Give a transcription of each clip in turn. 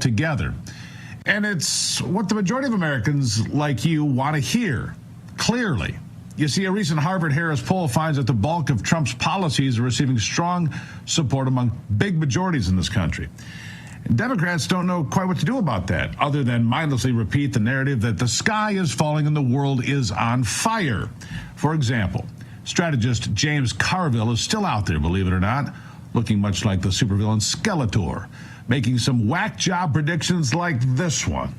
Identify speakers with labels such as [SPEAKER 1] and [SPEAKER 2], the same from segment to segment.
[SPEAKER 1] together. And it's what the majority of Americans like you want to hear, clearly. You see, a recent Harvard-Harris poll finds that the bulk of Trump's policies are receiving strong support among big majorities in this country. And Democrats don't know quite what to do about that, other than mindlessly repeat the narrative that the sky is falling and the world is on fire. For example, strategist James Carville is still out there, believe it or not, looking much like the supervillain Skeletor, making some whack job predictions like this one.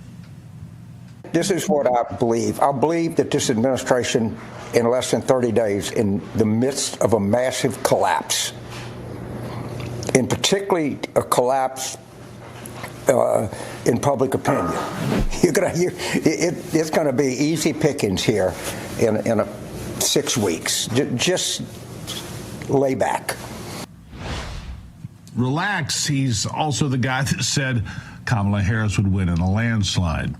[SPEAKER 2] This is what I believe. I believe that this administration, in less than 30 days, in the midst of a massive collapse, in particularly a collapse in public opinion, it's going to be easy pickings here in 6 weeks. Just lay back.
[SPEAKER 1] Relax. He's also the guy that said Kamala Harris would win in a landslide.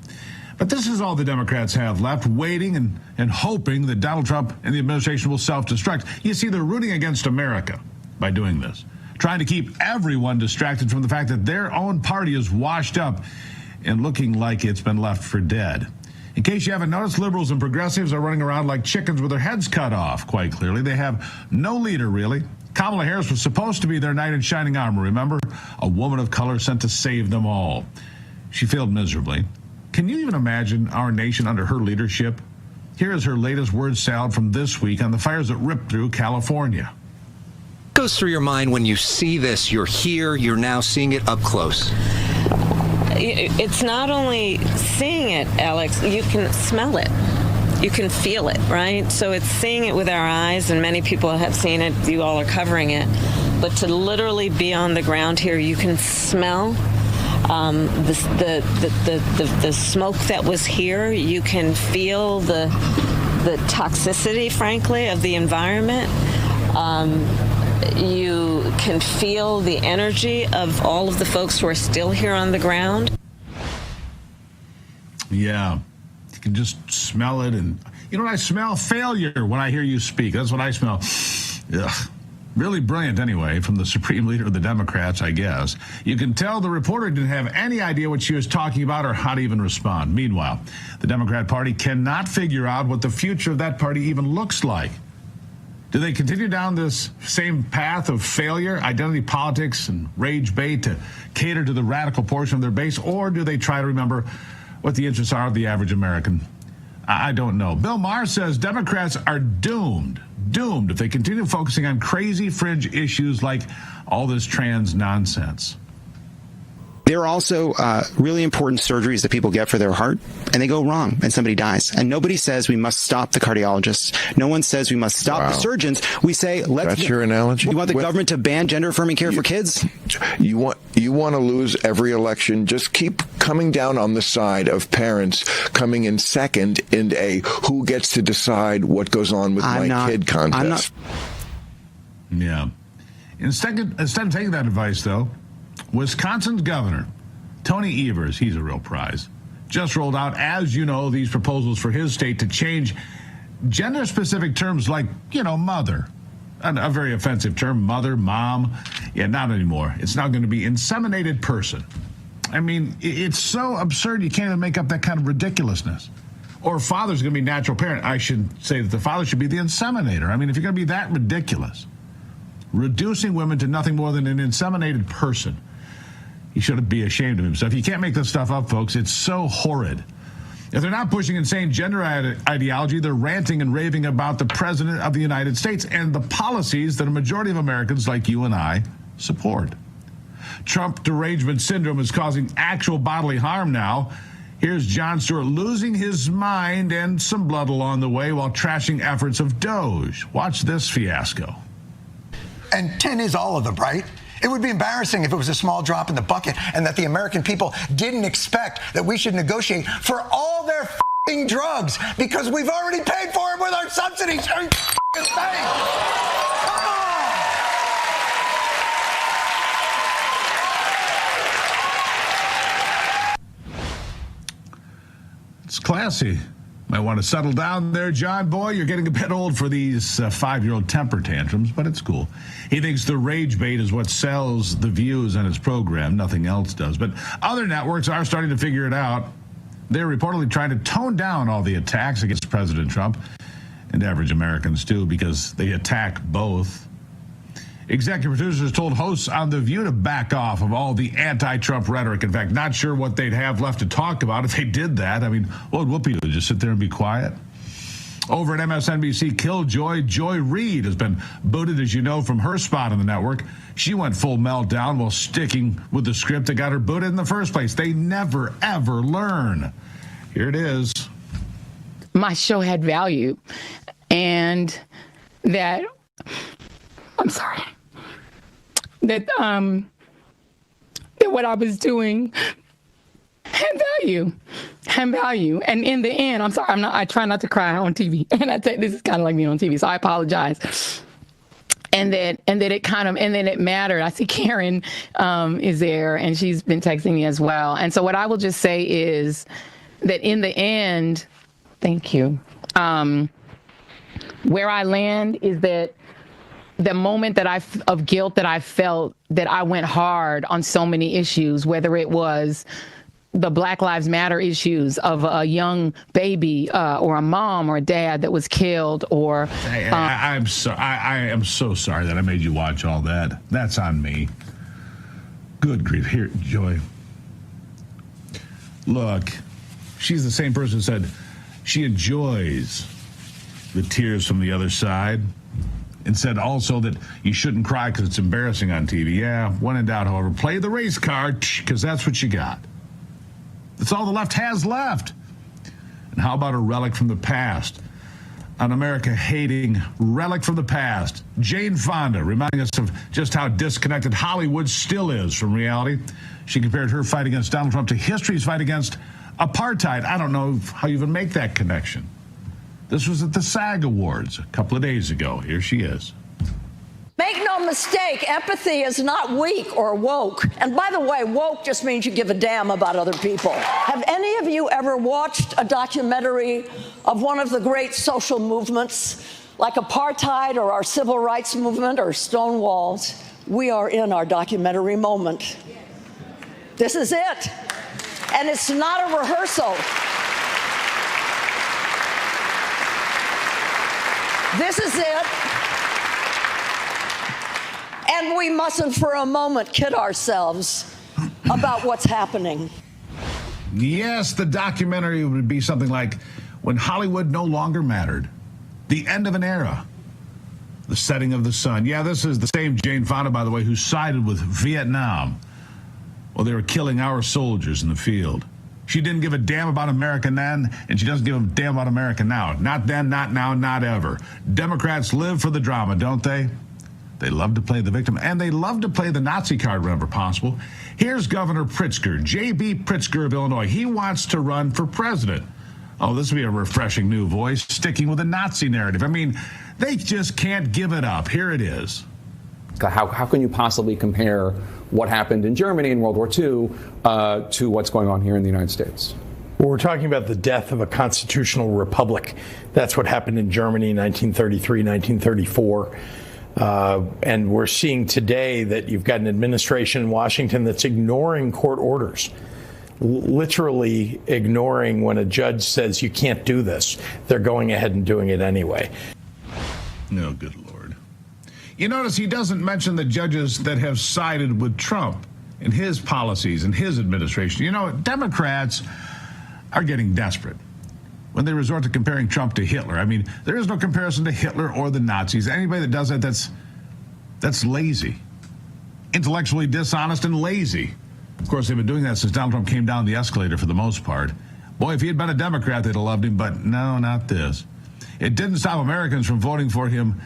[SPEAKER 1] But this is all the Democrats have left, waiting and hoping that Donald Trump and the administration will self-destruct. You see, they're rooting against America by doing this, trying to keep everyone distracted from the fact that their own party is washed up and looking like it's been left for dead. In case you haven't noticed, liberals and progressives are running around like chickens with their heads cut off, quite clearly. They have no leader, really. Kamala Harris was supposed to be their knight in shining armor, remember? A woman of color sent to save them all. She failed miserably. Can you even imagine our nation under her leadership? Here is her latest word salad from this week on the fires that ripped through California.
[SPEAKER 3] Goes through your mind when you see this? You're here, you're now seeing it up close.
[SPEAKER 4] It's not only seeing it, Alex, you can smell it. You can feel it, right? So it's seeing it with our eyes, and many people have seen it. You all are covering it. But to literally be on the ground here, you can smell the smoke that was here. You can feel the toxicity, frankly, of the environment. You can feel the energy of all of the folks who are still here on the ground.
[SPEAKER 1] Yeah, you can just smell it. And you know what I smell? Failure when I hear you speak. That's what I smell. Ugh. Really brilliant, anyway, from the supreme leader of the Democrats, I guess. You can tell the reporter didn't have any idea what she was talking about or how to even respond. Meanwhile, the Democrat Party cannot figure out what the future of that party even looks like. Do they continue down this same path of failure, identity politics, and rage bait to cater to the radical portion of their base, or do they try to remember what the interests are of the average American? I don't know. Bill Maher says Democrats are doomed if they continue focusing on crazy fringe issues like all this trans nonsense.
[SPEAKER 5] There are also really important surgeries that people get for their heart, and they go wrong, and somebody dies. And nobody says we must stop the cardiologists. No one says we must stop the surgeons. We say, let's...
[SPEAKER 6] That's your analogy?
[SPEAKER 5] You want the government to ban gender-affirming care for kids?
[SPEAKER 6] You want to lose every election. Just keep coming down on the side of parents coming in second in a who gets to decide what goes on with my kid contest.
[SPEAKER 1] Yeah. Instead of taking that advice, though, Wisconsin's governor, Tony Evers, he's a real prize, just rolled out, as you know, these proposals for his state to change gender-specific terms like, mother. A very offensive term, mother, mom. Yeah, not anymore. It's now going to be inseminated person. I mean, it's so absurd you can't even make up that kind of ridiculousness. Or father's going to be natural parent. I should say that the father should be the inseminator. I mean, if you're going to be that ridiculous, reducing women to nothing more than an inseminated person, he should be ashamed of himself. You can't make this stuff up, folks. It's so horrid. If they're not pushing insane gender ideology, they're ranting and raving about the president of the United States and the policies that a majority of Americans like you and I support. Trump derangement syndrome is causing actual bodily harm now. Here's Jon Stewart losing his mind and some blood along the way while trashing efforts of DOGE. Watch this fiasco.
[SPEAKER 7] And 10 is all of them, right? It would be embarrassing if it was a small drop in the bucket and that the American people didn't expect that we should negotiate for all their f***ing drugs because we've already paid for them with our subsidies. Are you f***ing saying? Come on!
[SPEAKER 1] It's classy. Might want to settle down there, John. Boy, you're getting a bit old for these 5-year-old temper tantrums, but it's cool. He thinks the rage bait is what sells the views on his program. Nothing else does. But other networks are starting to figure it out. They're reportedly trying to tone down all the attacks against President Trump, and average Americans too, because they attack both. Executive producers told hosts on The View to back off of all the anti-Trump rhetoric. In fact, not sure what they'd have left to talk about if they did that. I mean, what would Whoopi do? Just sit there and be quiet? Over at MSNBC, Killjoy Joy Reid has been booted, as you know, from her spot on the network. She went full meltdown while sticking with the script that got her booted in the first place. They never, ever learn. Here it is.
[SPEAKER 8] My show had value, and that, I'm sorry, that what I was doing had value. And in the end, I'm sorry, I try not to cry on TV. And I say this is kind of like me on TV, so I apologize. And then it mattered. I see Karen is there, and she's been texting me as well. And so what I will just say is that in the end, thank you. Where I land is that the moment of guilt that I felt, that I went hard on so many issues, whether it was the Black Lives Matter issues of a young baby or a mom or a dad that was killed, or
[SPEAKER 1] I am so sorry that I made you watch all that. That's on me. Good grief. Here, Joy. Look, she's the same person who said she enjoys the tears from the other side, and said also that you shouldn't cry because it's embarrassing on TV. Yeah, when in doubt, however, play the race card, because that's what you got. That's all the left has left. And how about a relic from the past? An America-hating relic from the past. Jane Fonda, reminding us of just how disconnected Hollywood still is from reality. She compared her fight against Donald Trump to history's fight against apartheid. I don't know how you even make that connection. This was at the SAG Awards a couple of days ago. Here she is.
[SPEAKER 9] Make no mistake, empathy is not weak or woke. And by the way, woke just means you give a damn about other people. Have any of you ever watched a documentary of one of the great social movements, like apartheid or our civil rights movement or Stonewall's? We are in our documentary moment. This is it. And it's not a rehearsal. This is it. And we mustn't for a moment kid ourselves about what's happening.
[SPEAKER 1] Yes, the documentary would be something like When Hollywood No Longer Mattered, the end of an era, the setting of the sun. Yeah, this is the same Jane Fonda, by the way, who sided with Vietnam while they were killing our soldiers in the field. She didn't give a damn about America then, and she doesn't give a damn about America now. Not then, not now, not ever. Democrats live for the drama, don't they? They love to play the victim, and they love to play the Nazi card whenever possible. Here's Governor Pritzker, J.B. Pritzker of Illinois. He wants to run for president. Oh, this will be a refreshing new voice, sticking with the Nazi narrative. I mean, they just can't give it up. Here it is.
[SPEAKER 10] How can you possibly compare what happened in Germany in World War II to what's going on here in the United States?
[SPEAKER 11] Well, we're talking about the death of a constitutional republic. That's what happened in Germany in 1933, 1934. And we're seeing today that you've got an administration in Washington that's ignoring court orders, literally ignoring when a judge says you can't do this. They're going ahead and doing it anyway.
[SPEAKER 1] No, good Lord. You notice he doesn't mention the judges that have sided with Trump and his policies and his administration. You know, Democrats are getting desperate when they resort to comparing Trump to Hitler. I mean, there is no comparison to Hitler or the Nazis. Anybody that does that, that's lazy, intellectually dishonest and lazy. Of course, they've been doing that since Donald Trump came down the escalator for the most part. Boy, if he had been a Democrat, they'd have loved him, but no, not this. It didn't stop Americans from voting for him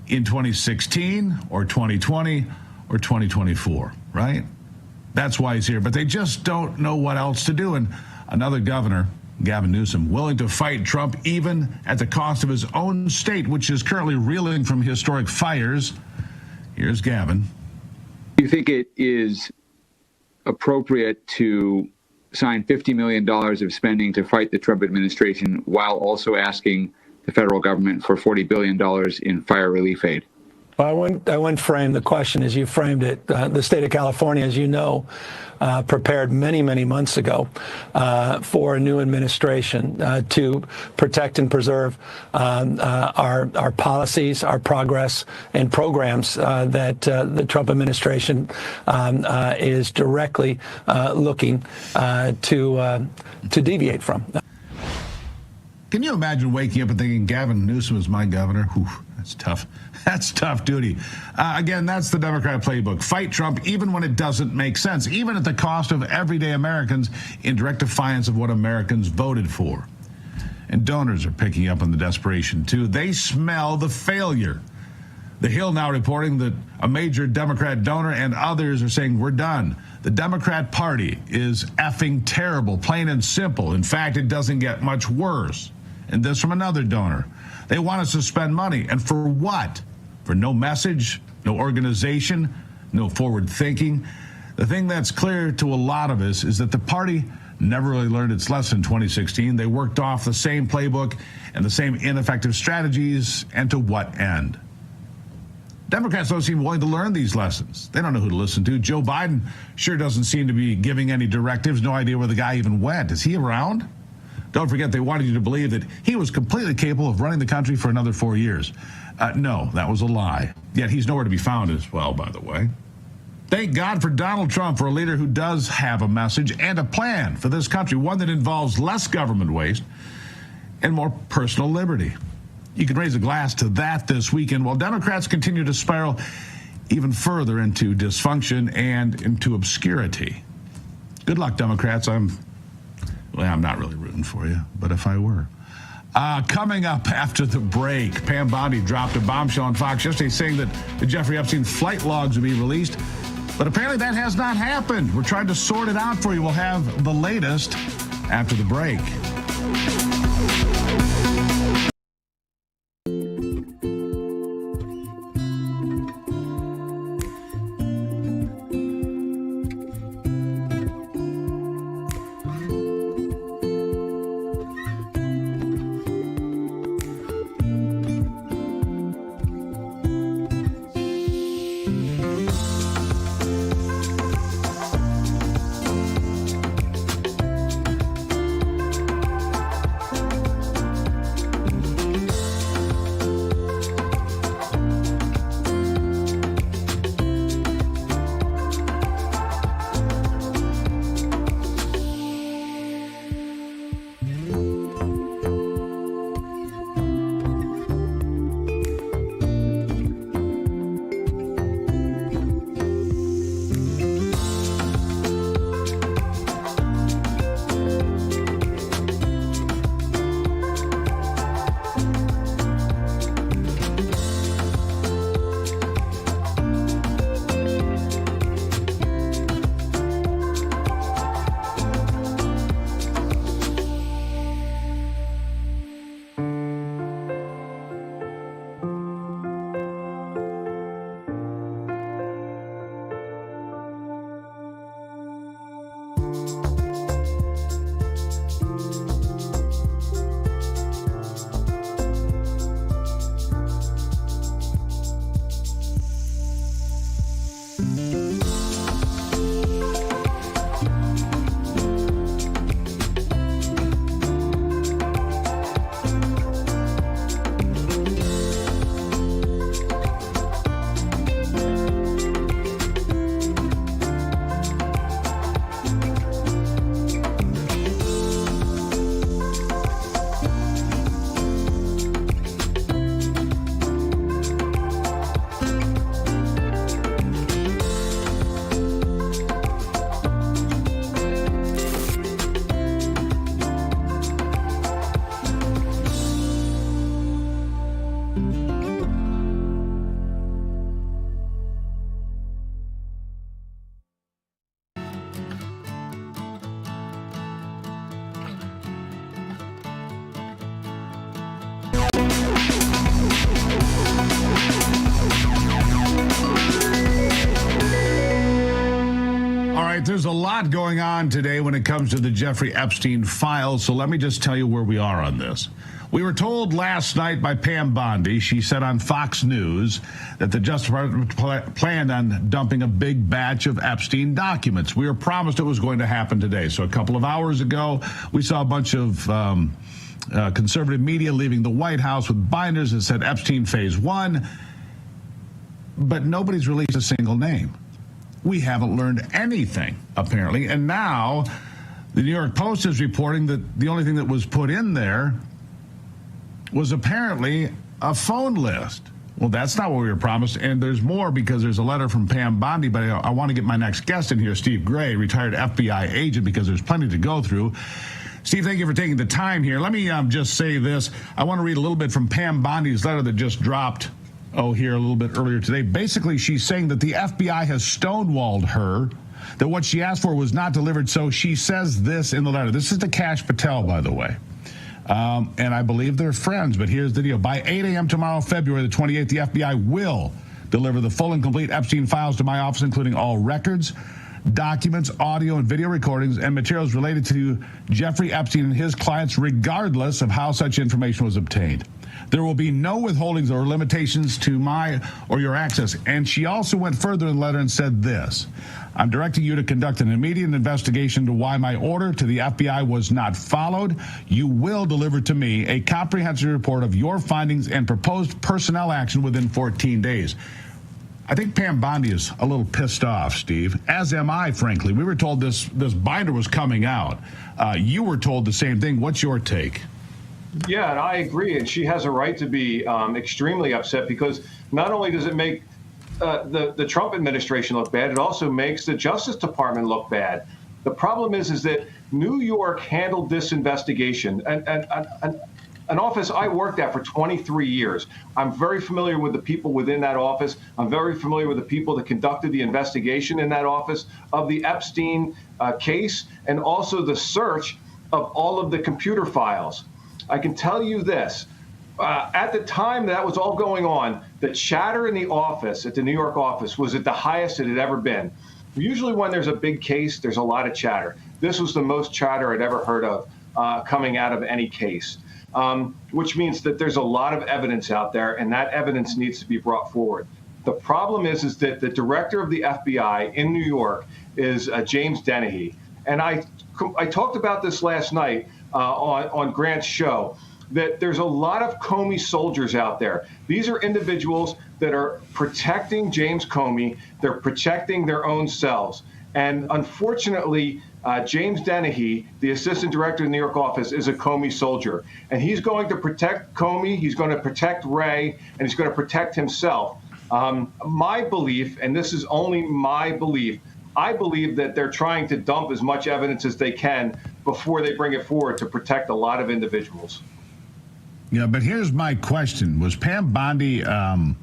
[SPEAKER 1] in 2016 or 2020 or 2024, right? That's why he's here. But they just don't know what else to do. And another governor, Gavin Newsom, willing to fight Trump even at the cost of his own state, which is currently reeling from historic fires. Here's Gavin.
[SPEAKER 12] Do you think it is appropriate to signed $50 million of spending to fight the Trump administration while also asking the federal government for $40 billion in fire relief aid?
[SPEAKER 13] Well, I wouldn't frame the question as you framed it. The state of California, as you know, prepared many, many months ago for a new administration to protect and preserve our policies, our progress, and programs that the Trump administration is directly looking to deviate from.
[SPEAKER 1] Can you imagine waking up and thinking Gavin Newsom is my governor? Whew, that's tough. That's tough duty. Again, that's the Democrat playbook. Fight Trump even when it doesn't make sense, even at the cost of everyday Americans, in direct defiance of what Americans voted for. And donors are picking up on the desperation, too. They smell the failure. The Hill now reporting that a major Democrat donor and others are saying, we're done. The Democrat Party is effing terrible, plain and simple. In fact, it doesn't get much worse. And this from another donor. They want us to spend money. And for what? For no message, no organization, no forward thinking. The thing that's clear to a lot of us is that the party never really learned its lesson in 2016. They worked off the same playbook and the same ineffective strategies, and to what end? Democrats don't seem willing to learn these lessons. They don't know who to listen to. Joe Biden sure doesn't seem to be giving any directives. No idea where the guy even went. Is he around? Don't forget, they wanted you to believe that he was completely capable of running the country for another 4 years. No, that was a lie. Yet he's nowhere to be found as well, by the way. Thank God for Donald Trump, for a leader who does have a message and a plan for this country, one that involves less government waste and more personal liberty. You can raise a glass to that this weekend while Democrats continue to spiral even further into dysfunction and into obscurity. Good luck, Democrats. I'm not really rooting for you, but if I were. Coming up after the break, Pam Bondi dropped a bombshell on Fox yesterday saying that the Jeffrey Epstein flight logs would be released, but apparently that has not happened. We're trying to sort it out for you. We'll have the latest after the break. right, there's a lot going on today when it comes to the Jeffrey Epstein files, so let me just tell you where we are on this. We were told last night by Pam Bondi, she said on Fox News, that the Justice Department planned on dumping a big batch of Epstein documents. We were promised it was going to happen today. So a couple of hours ago, we saw a bunch of conservative media leaving the White House with binders that said Epstein Phase 1, but nobody's released a single name. We haven't learned anything, apparently. And now the New York Post is reporting that the only thing that was put in there was apparently a phone list. Well, that's not what we were promised. And there's more, because there's a letter from Pam Bondi, but I want to get my next guest in here, Steve Gray, retired FBI agent, because there's plenty to go through. Steve, thank you for taking the time here. Let me just say this. I want to read a little bit from Pam Bondi's letter that just dropped here a little bit earlier today. Basically, she's saying that the FBI has stonewalled her, that what she asked for was not delivered. So she says this in the letter. This is to Kash Patel, by the way. And I believe they're friends, but here's the deal. By 8 a.m. tomorrow, February the 28th, the FBI will deliver the full and complete Epstein files to my office, including all records, documents, audio and video recordings, and materials related to Jeffrey Epstein and his clients, regardless of how such information was obtained. There will be no withholdings or limitations to my or your access. And she also went further in the letter and said this: I'm directing you to conduct an immediate investigation into why my order to the FBI was not followed. You will deliver to me a comprehensive report of your findings and proposed personnel action within 14 days. I think Pam Bondi is a little pissed off, Steve, as am I, frankly. We were told this binder was coming out. You were told the same thing. What's your take?
[SPEAKER 14] Yeah, and I agree. And she has a right to be extremely upset, because not only does it make the Trump administration look bad, it also makes the Justice Department look bad. The problem is that New York handled this investigation. An office I worked at for 23 years. I'm very familiar with the people within that office. I'm very familiar with the people that conducted the investigation in that office of the Epstein case, and also the search of all of the computer files. I can tell you this. At the time that was all going on, the chatter in the office, at the New York office, was at the highest it had ever been. Usually when there's a big case, there's a lot of chatter. This was the most chatter I'd ever heard of coming out of any case, which means that there's a lot of evidence out there, and that evidence needs to be brought forward. The problem is that the director of the FBI in New York is James Dennehy. And I talked about this last night on Grant's show, that there's a lot of Comey soldiers out there. These are individuals that are protecting James Comey. They're protecting their own selves. And unfortunately, James Dennehy, the assistant director of the New York office, is a Comey soldier. And he's going to protect Comey, he's going to protect Ray, and he's going to protect himself. My belief, and this is only my belief, I believe that they're trying to dump as much evidence as they can before they bring it forward to protect a lot of individuals.
[SPEAKER 1] Yeah, but here's my question. Was Pam Bondi caught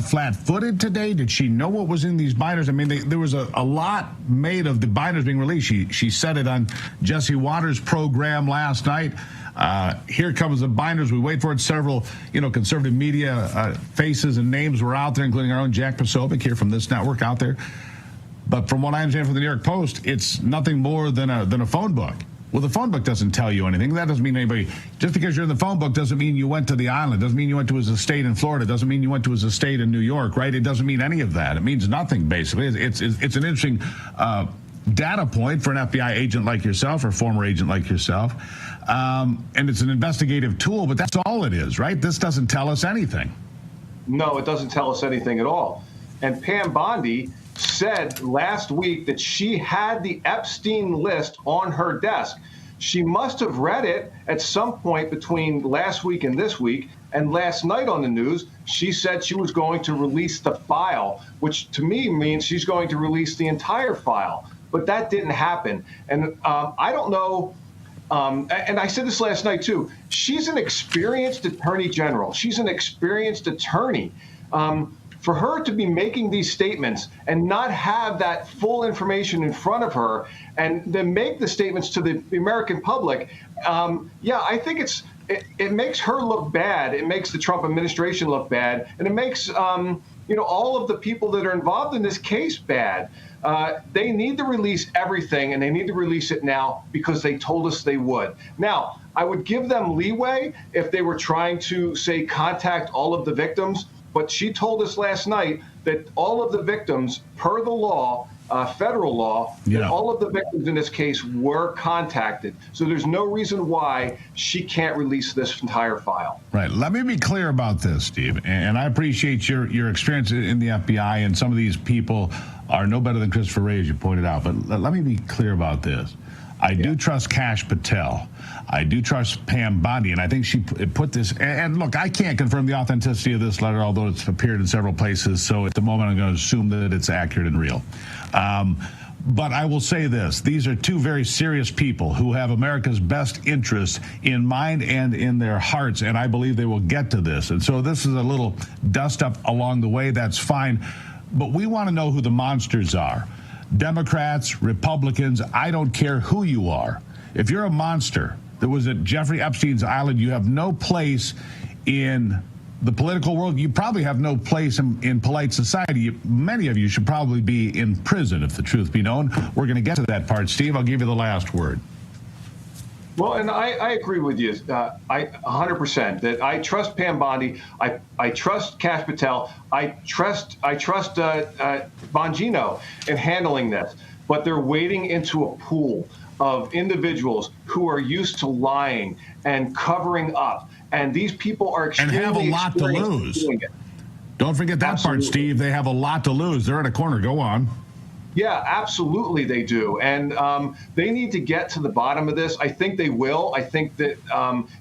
[SPEAKER 1] flat-footed today? Did she know what was in these binders? I mean, there was a lot made of the binders being released. She said it on Jesse Waters' program last night. Here comes the binders. We wait for it. Several, conservative media faces and names were out there, including our own Jack Posobiec here from this network out there. But from what I understand from the New York Post, it's nothing more than a phone book. Well, the phone book doesn't tell you anything. That doesn't mean anybody. Just because you're in the phone book doesn't mean you went to the island. Doesn't mean you went to his estate in Florida. Doesn't mean you went to his estate in New York, right? It doesn't mean any of that. It means nothing, basically. It's an interesting data point for an FBI agent like yourself, or former agent like yourself. And it's an investigative tool, but that's all it is, right? This doesn't tell us anything.
[SPEAKER 14] No, it doesn't tell us anything at all. And Pam Bondi said last week that she had the Epstein list on her desk. She must have read it at some point between last week and this week. And last night on the news, she said she was going to release the file, which to me means she's going to release the entire file. But that didn't happen. And I don't know. And I said this last night, too. She's an experienced attorney general. She's an experienced attorney. For her to be making these statements and not have that full information in front of her, and then make the statements to the American public, I think it makes her look bad. It makes the Trump administration look bad, and it makes all of the people that are involved in this case bad. They need to release everything, and they need to release it now because they told us they would. Now, I would give them leeway if they were trying to, say, contact all of the victims, but she told us last night that all of the victims, per the law, federal law, that all of the victims in this case were contacted. So there's no reason why she can't release this entire file.
[SPEAKER 1] Right. Let me be clear about this, Steve. And I appreciate your experience in the FBI, and some of these people are no better than Christopher Wray, as you pointed out. But let me be clear about this. I do trust Kash Patel. I do trust Pam Bondi, and I think she put this. And look, I can't confirm the authenticity of this letter, although it's appeared in several places. So at the moment, I'm going to assume that it's accurate and real. But I will say this. These are two very serious people who have America's best interests in mind and in their hearts, and I believe they will get to this. And so this is a little dust up along the way. That's fine. But we want to know who the monsters are. Democrats, Republicans, I don't care who you are. If you're a monster that was at Jeffrey Epstein's island, you have no place in the political world. You probably have no place in polite society. Many of you should probably be in prison, if the truth be known. We're going to get to that part. Steve, I'll give you the last word.
[SPEAKER 14] Well, and I agree with you, 100%, that I trust Pam Bondi, I trust Kash Patel, I trust Bongino in handling this, but they're wading into a pool of individuals who are used to lying and covering up, and these people are extremely
[SPEAKER 1] and have a lot to lose. Don't forget that part, Steve. They have a lot to lose. They're at a corner. Go on.
[SPEAKER 14] Yeah, absolutely they do. And they need to get to the bottom of this. I think they will. I think that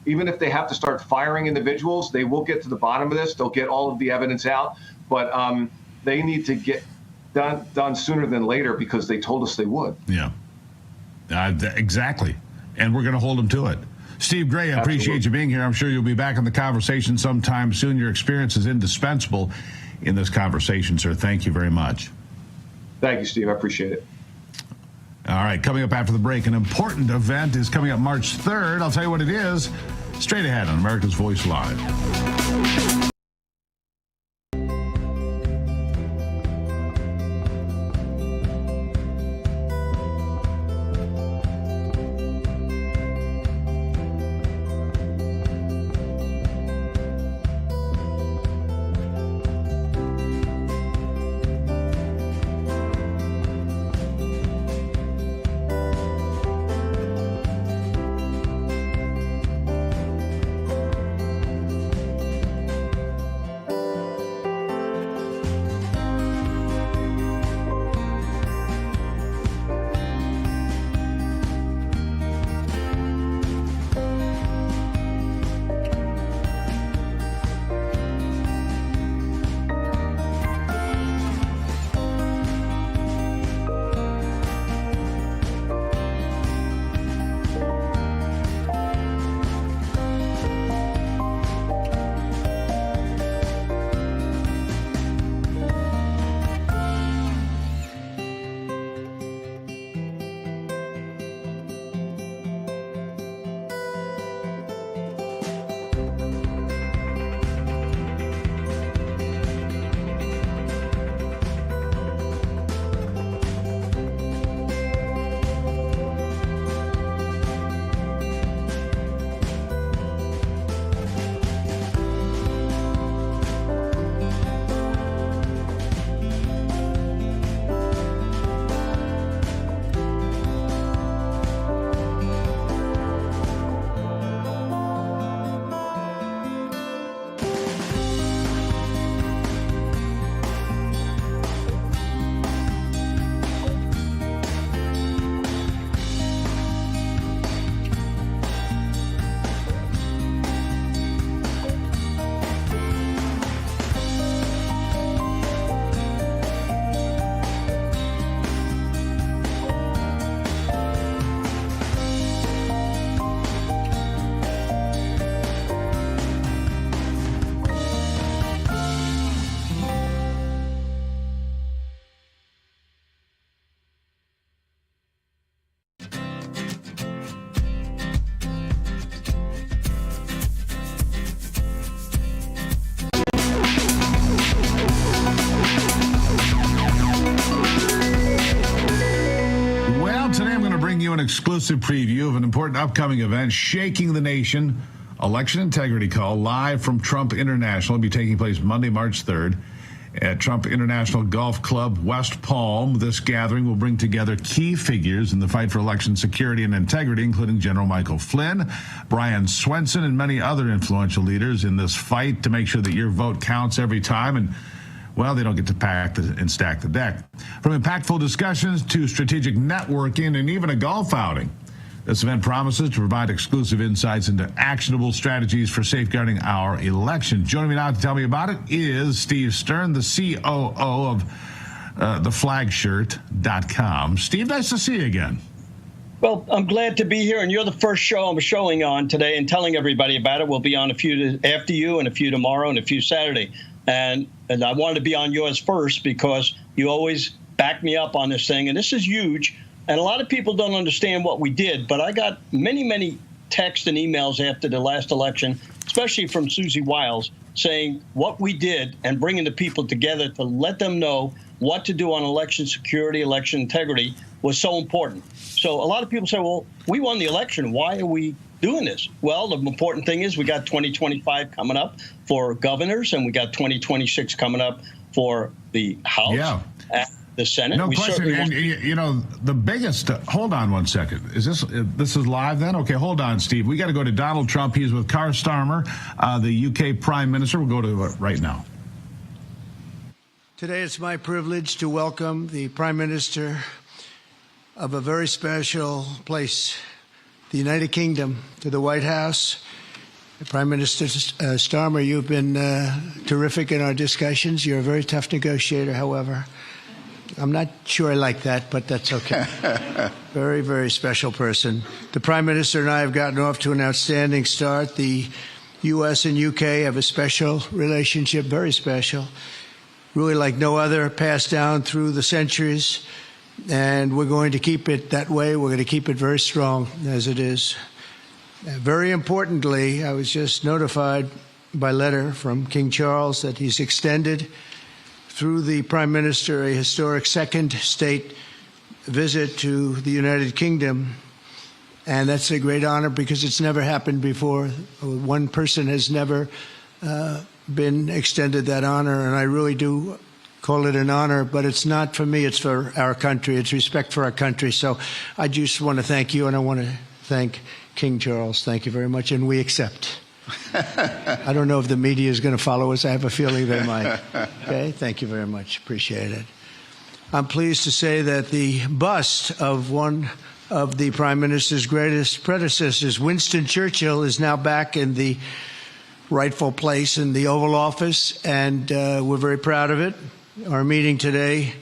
[SPEAKER 14] even if they have to start firing individuals, they will get to the bottom of this. They'll get all of the evidence out. But they need to get done sooner than later because they told us they would.
[SPEAKER 1] Yeah, exactly. And we're going to hold them to it. Steve Gray, I appreciate you being here. I'm sure you'll be back in the conversation sometime soon. Your experience is indispensable in this conversation, sir. Thank you very much.
[SPEAKER 14] Thank you, Steve. I appreciate it.
[SPEAKER 1] All right, coming up after the break, an important event is coming up March 3rd. I'll tell you what it is straight ahead on America's Voice Live. exclusive preview of an important upcoming event shaking the nation. Election integrity call live from Trump International. It'll be taking place Monday, March 3rd at Trump International Golf Club, West Palm. This gathering will bring together key figures in the fight for election security and integrity, including General Michael Flynn, Brian Swenson, and many other influential leaders in this fight to make sure that your vote counts every time. And well, they don't get to pack and stack the deck. From impactful discussions to strategic networking and even a golf outing, this event promises to provide exclusive insights into actionable strategies for safeguarding our election. Joining me now to tell me about it is Steve Stern, the COO of theflagshirt.com. Steve, nice to see you again.
[SPEAKER 15] Well, I'm glad to be here, and you're the first show I'm showing on today and telling everybody about it. We'll be on a few after you and a few tomorrow and a few Saturday. And I wanted to be on yours first because you always back me up on this thing, and this is huge. And a lot of people don't understand what we did, but I got many, many texts and emails after the last election, especially from Susie Wiles, saying what we did and bringing the people together to let them know what to do on election security, election integrity was so important. So a lot of people say, well, we won the election. Why are we doing this? Well, the important thing is we got 2025 coming up for governors, and we got 2026 coming up for the House.
[SPEAKER 1] Yeah.
[SPEAKER 15] The Senate.
[SPEAKER 1] No question. And, you know, the biggest, hold on one second. This is live then? Okay, hold on, Steve. We got to go to Donald Trump. He's with Keir Starmer, the UK Prime Minister. We'll go to it right now.
[SPEAKER 16] Today it's my privilege to welcome the Prime Minister of a very special place, the United Kingdom, to the White House. Prime Minister Starmer, you've been terrific in our discussions. You're a very tough negotiator, however. I'm not sure I like that, but that's okay. Very, very special person. The Prime Minister and I have gotten off to an outstanding start. The U.S. and U.K. have a special relationship, very special, really like no other, passed down through the centuries. And we're going to keep it that way. We're going to keep it very strong as it is. Very importantly, I was just notified by letter from King Charles that he's extended through the Prime Minister a historic second state visit to the United Kingdom. And that's a great honor because it's never happened before. One person has never been extended that honor, and I really do call it an honor, but it's not for me, it's for our country. It's respect for our country. So I just want to thank you, and I want to thank King Charles. Thank you very much, and we accept. I don't know if the media is going to follow us. I have a feeling they might. Okay, thank you very much. Appreciate it. I'm pleased to say that the bust of one of the Prime Minister's greatest predecessors, Winston Churchill, is now back in the rightful place in the Oval Office, and we're very proud of it. Our meeting today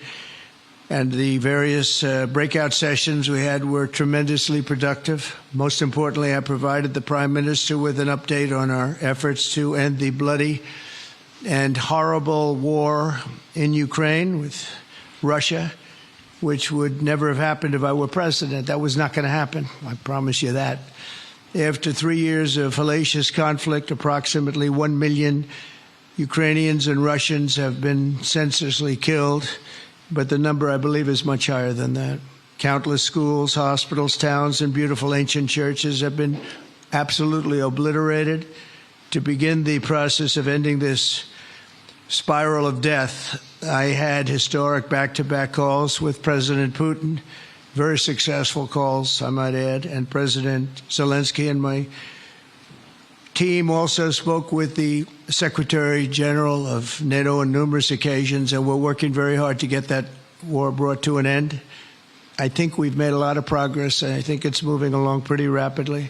[SPEAKER 16] and the various breakout sessions we had were tremendously productive. Most importantly, I provided the Prime Minister with an update on our efforts to end the bloody and horrible war in Ukraine with Russia, which would never have happened if I were president. That was not going to happen. I promise you that. After 3 years of hellacious conflict, approximately 1 million Ukrainians and Russians have been senselessly killed, but the number, I believe, is much higher than that. Countless schools, hospitals, towns, and beautiful ancient churches have been absolutely obliterated. To begin the process of ending this spiral of death, I had historic back-to-back calls with President Putin, very successful calls, I might add, and President Zelensky, and my team also spoke with the Secretary General of NATO on numerous occasions, and we're working very hard to get that war brought to an end. I think we've made a lot of progress, and I think it's moving along pretty rapidly.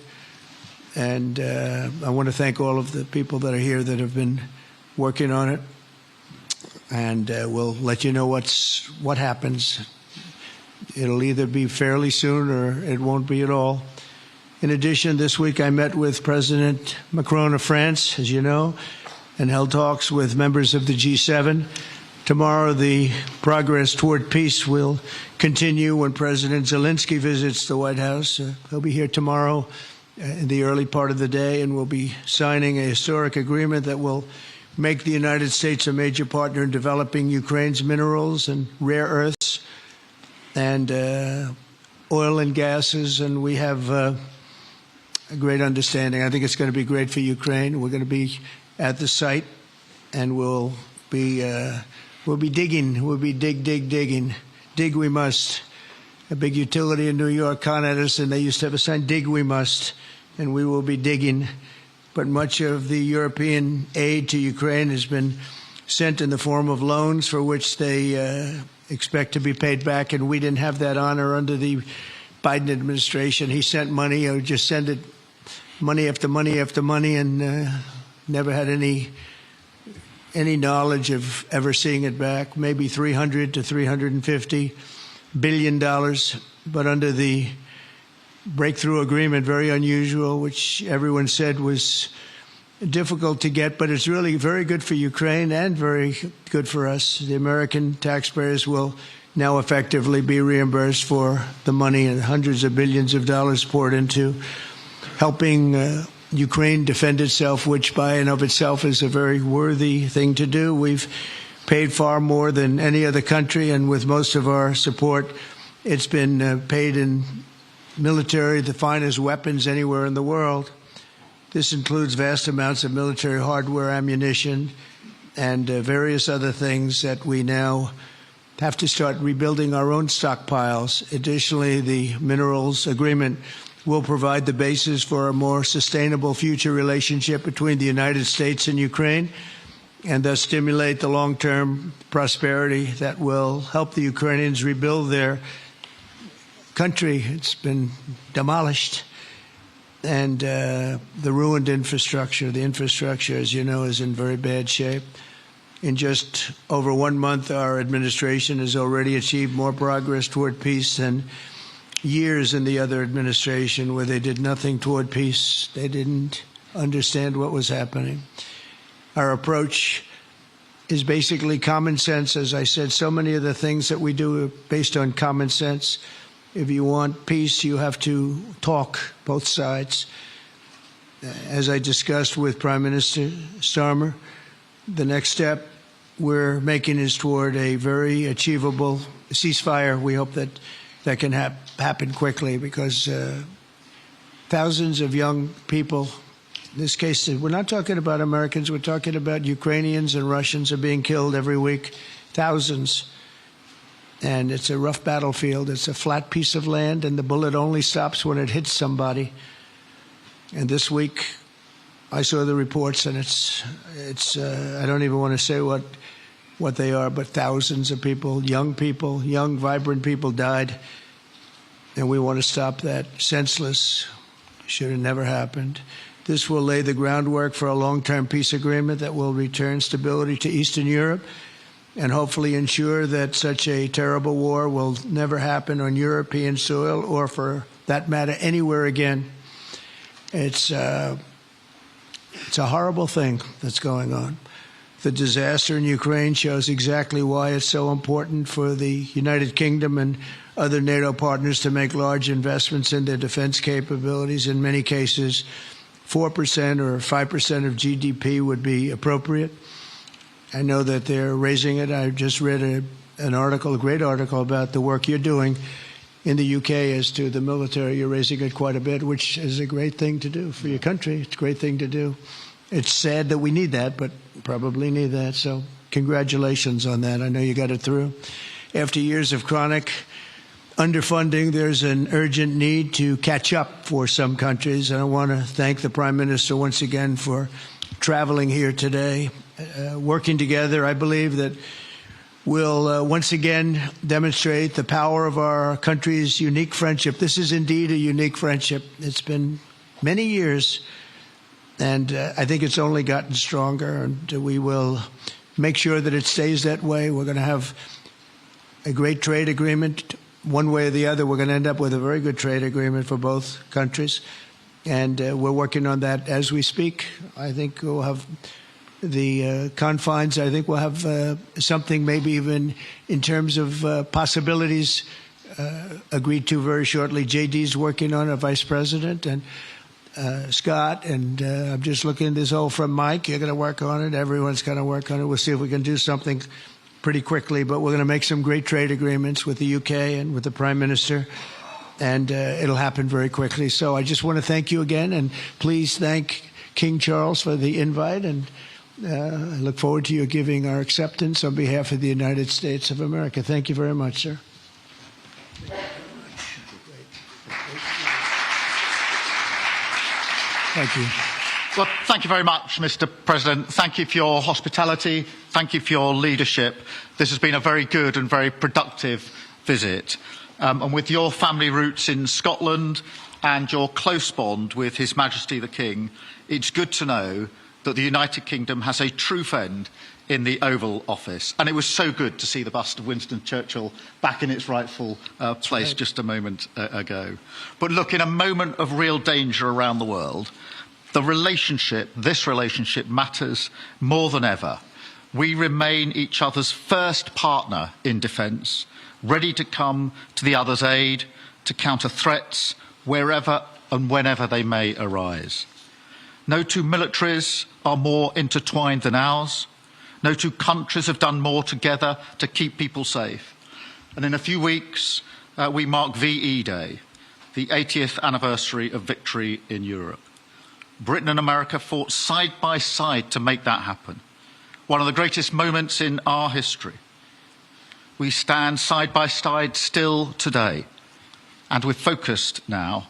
[SPEAKER 16] And I want to thank all of the people that are here that have been working on it. And we'll let you know what happens. It'll either be fairly soon or it won't be at all. In addition, this week I met with President Macron of France, as you know, and held talks with members of the G7. Tomorrow, the progress toward peace will continue when President Zelensky visits the White House. He'll be here tomorrow in the early part of the day, and we'll be signing a historic agreement that will make the United States a major partner in developing Ukraine's minerals and rare earths. And oil and gases, and we have a great understanding. I think it's going to be great for Ukraine. We're going to be at the site, and we'll be digging. We'll be digging. Dig we must. A big utility in New York con us, and they used to have a sign, dig we must, and we will be digging. But much of the European aid to Ukraine has been sent in the form of loans for which they expect to be paid back, and we didn't have that honor under the Biden administration. He sent money, or just sent it, money after money after money, and never had any knowledge of ever seeing it back. Maybe $300 to $350 billion, but under the breakthrough agreement, very unusual, which everyone said was difficult to get, but it's really very good for Ukraine and very good for us. The American taxpayers will now effectively be reimbursed for the money, and hundreds of billions of dollars poured into helping Ukraine defend itself, which by and of itself is a very worthy thing to do. We've paid far more than any other country, and with most of our support, it's been paid in military, the finest weapons anywhere in the world. This includes vast amounts of military hardware, ammunition, and various other things that we now have to start rebuilding our own stockpiles. Additionally, the minerals agreement will provide the basis for a more sustainable future relationship between the United States and Ukraine, and thus stimulate the long-term prosperity that will help the Ukrainians rebuild their country. It's been demolished. And the ruined infrastructure. The infrastructure, as you know, is in very bad shape. In just over 1 month, our administration has already achieved more progress toward peace than years in the other administration where they did nothing toward peace. They didn't understand what was happening. Our approach is basically common sense. As I said, so many of the things that we do are based on common sense. If you want peace, you have to talk, both sides. As I discussed with Prime Minister Starmer, the next step we're making is toward a very achievable ceasefire. We hope that that can happen quickly, because thousands of young people, in this case, we're not talking about Americans, we're talking about Ukrainians and Russians are being killed every week, thousands. And it's a rough battlefield. It's a flat piece of land, and the bullet only stops when it hits somebody. And this week, I saw the reports, and it's I don't even want to say what they are, but thousands of people, young, vibrant people died. And we want to stop that. Senseless. Should have never happened. This will lay the groundwork for a long-term peace agreement that will return stability to Eastern Europe, and hopefully ensure that such a terrible war will never happen on European soil, or for that matter, anywhere again. It's a horrible thing that's going on. The disaster in Ukraine shows exactly why it's so important for the United Kingdom and other NATO partners to make large investments in their defense capabilities. In many cases, 4% or 5% of GDP would be appropriate. I know that they're raising it. I just read an article, a great article, about the work you're doing in the UK as to the military. You're raising it quite a bit, which is a great thing to do for your country. It's a great thing to do. It's sad that we need that, but probably need that. So congratulations on that. I know you got it through. After years of chronic underfunding, there's an urgent need to catch up for some countries. And I want to thank the Prime Minister once again for traveling here today. Working together, I believe that we'll once again demonstrate the power of our country's unique friendship. This is indeed a unique friendship. It's been many years, and I think it's only gotten stronger, and we will make sure that it stays that way. We're going to have a great trade agreement. One way or the other, we're going to end up with a very good trade agreement for both countries, and we're working on that as we speak. I think we'll have the confines. I think we'll have something maybe even in terms of possibilities agreed to very shortly. JD's working on it, Vice President, and Scott, and I'm just looking at this all from Mike. You're going to work on it. Everyone's going to work on it. We'll see if we can do something pretty quickly, but we're going to make some great trade agreements with the UK and with the Prime Minister. and it'll happen very quickly. So I just want to thank you again, and please thank King Charles for the invite, and I look forward to you giving our acceptance on behalf of the United States of America. Thank you very much, sir. Thank you.
[SPEAKER 17] Well, thank you very much, Mr. President. Thank you for your hospitality. Thank you for your leadership. This has been a very good and very productive visit. And with your family roots in Scotland and your close bond with His Majesty the King, it's good to know that the United Kingdom has a true friend in the Oval Office. And it was so good to see the bust of Winston Churchill back in its rightful place just a moment ago. But look, in a moment of real danger around the world, this relationship matters more than ever. We remain each other's first partner in defence, ready to come to the other's aid, to counter threats wherever and whenever they may arise. No two militaries are more intertwined than ours. No two countries have done more together to keep people safe. And in a few weeks, we mark VE Day, the 80th anniversary of victory in Europe. Britain and America fought side by side to make that happen. One of the greatest moments in our history. We stand side by side still today, and we're focused now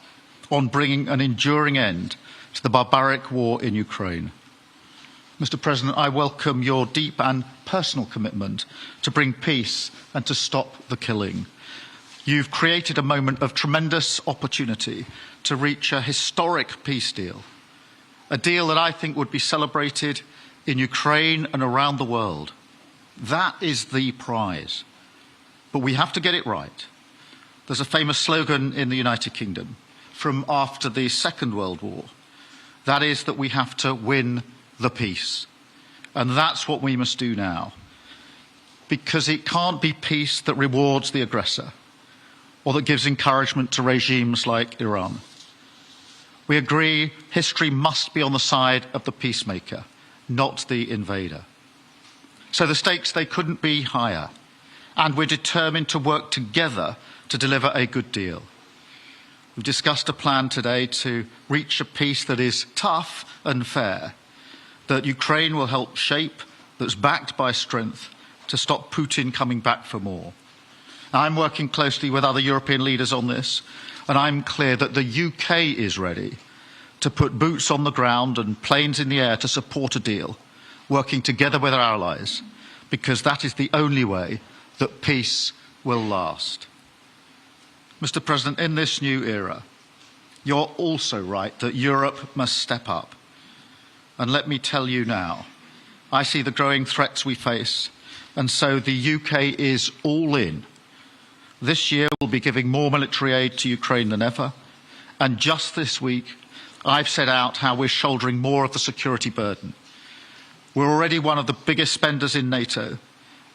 [SPEAKER 17] on bringing an enduring end to the barbaric war in Ukraine. Mr. President, I welcome your deep and personal commitment to bring peace and to stop the killing. You've created a moment of tremendous opportunity to reach a historic peace deal, a deal that I think would be celebrated in Ukraine and around the world. That is the prize. But we have to get it right. There's a famous slogan in the United Kingdom from after the Second World War. That is that we have to win the peace. And that's what we must do now. Because it can't be peace that rewards the aggressor or that gives encouragement to regimes like Iran. We agree history must be on the side of the peacemaker, not the invader. So the stakes, they couldn't be higher. And we're determined to work together to deliver a good deal. We've discussed a plan today to reach a peace that is tough and fair, that Ukraine will help shape, that's backed by strength, to stop Putin coming back for more. I'm working closely with other European leaders on this, and I'm clear that the UK is ready to put boots on the ground and planes in the air to support a deal, working together with our allies, because that is the only way that peace will last. Mr. President, in this new era, you're also right that Europe must step up. And let me tell you now, I see the growing threats we face, and so the UK is all in. This year we'll be giving more military aid to Ukraine than ever, and just this week I've set out how we're shouldering more of the security burden. We're already one of the biggest spenders in NATO,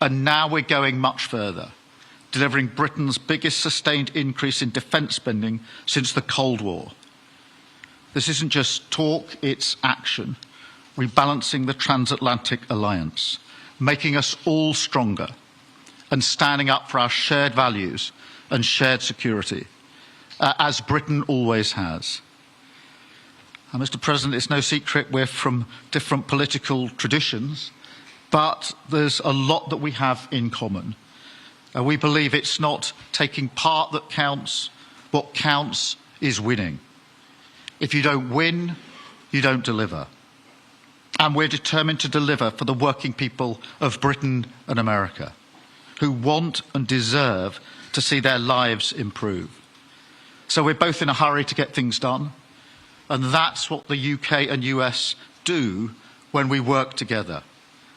[SPEAKER 17] and now we're going much further, delivering Britain's biggest sustained increase in defence spending since the Cold War. This isn't just talk, it's action, rebalancing the transatlantic alliance, making us all stronger, and standing up for our shared values and shared security, as Britain always has. And Mr. President, it's no secret we're from different political traditions, but there's a lot that we have in common. We believe it's not taking part that counts. What counts is winning. If you don't win, you don't deliver. And we're determined to deliver for the working people of Britain and America, who want and deserve to see their lives improve. So we're both in a hurry to get things done, and that's what the UK and US do when we work together.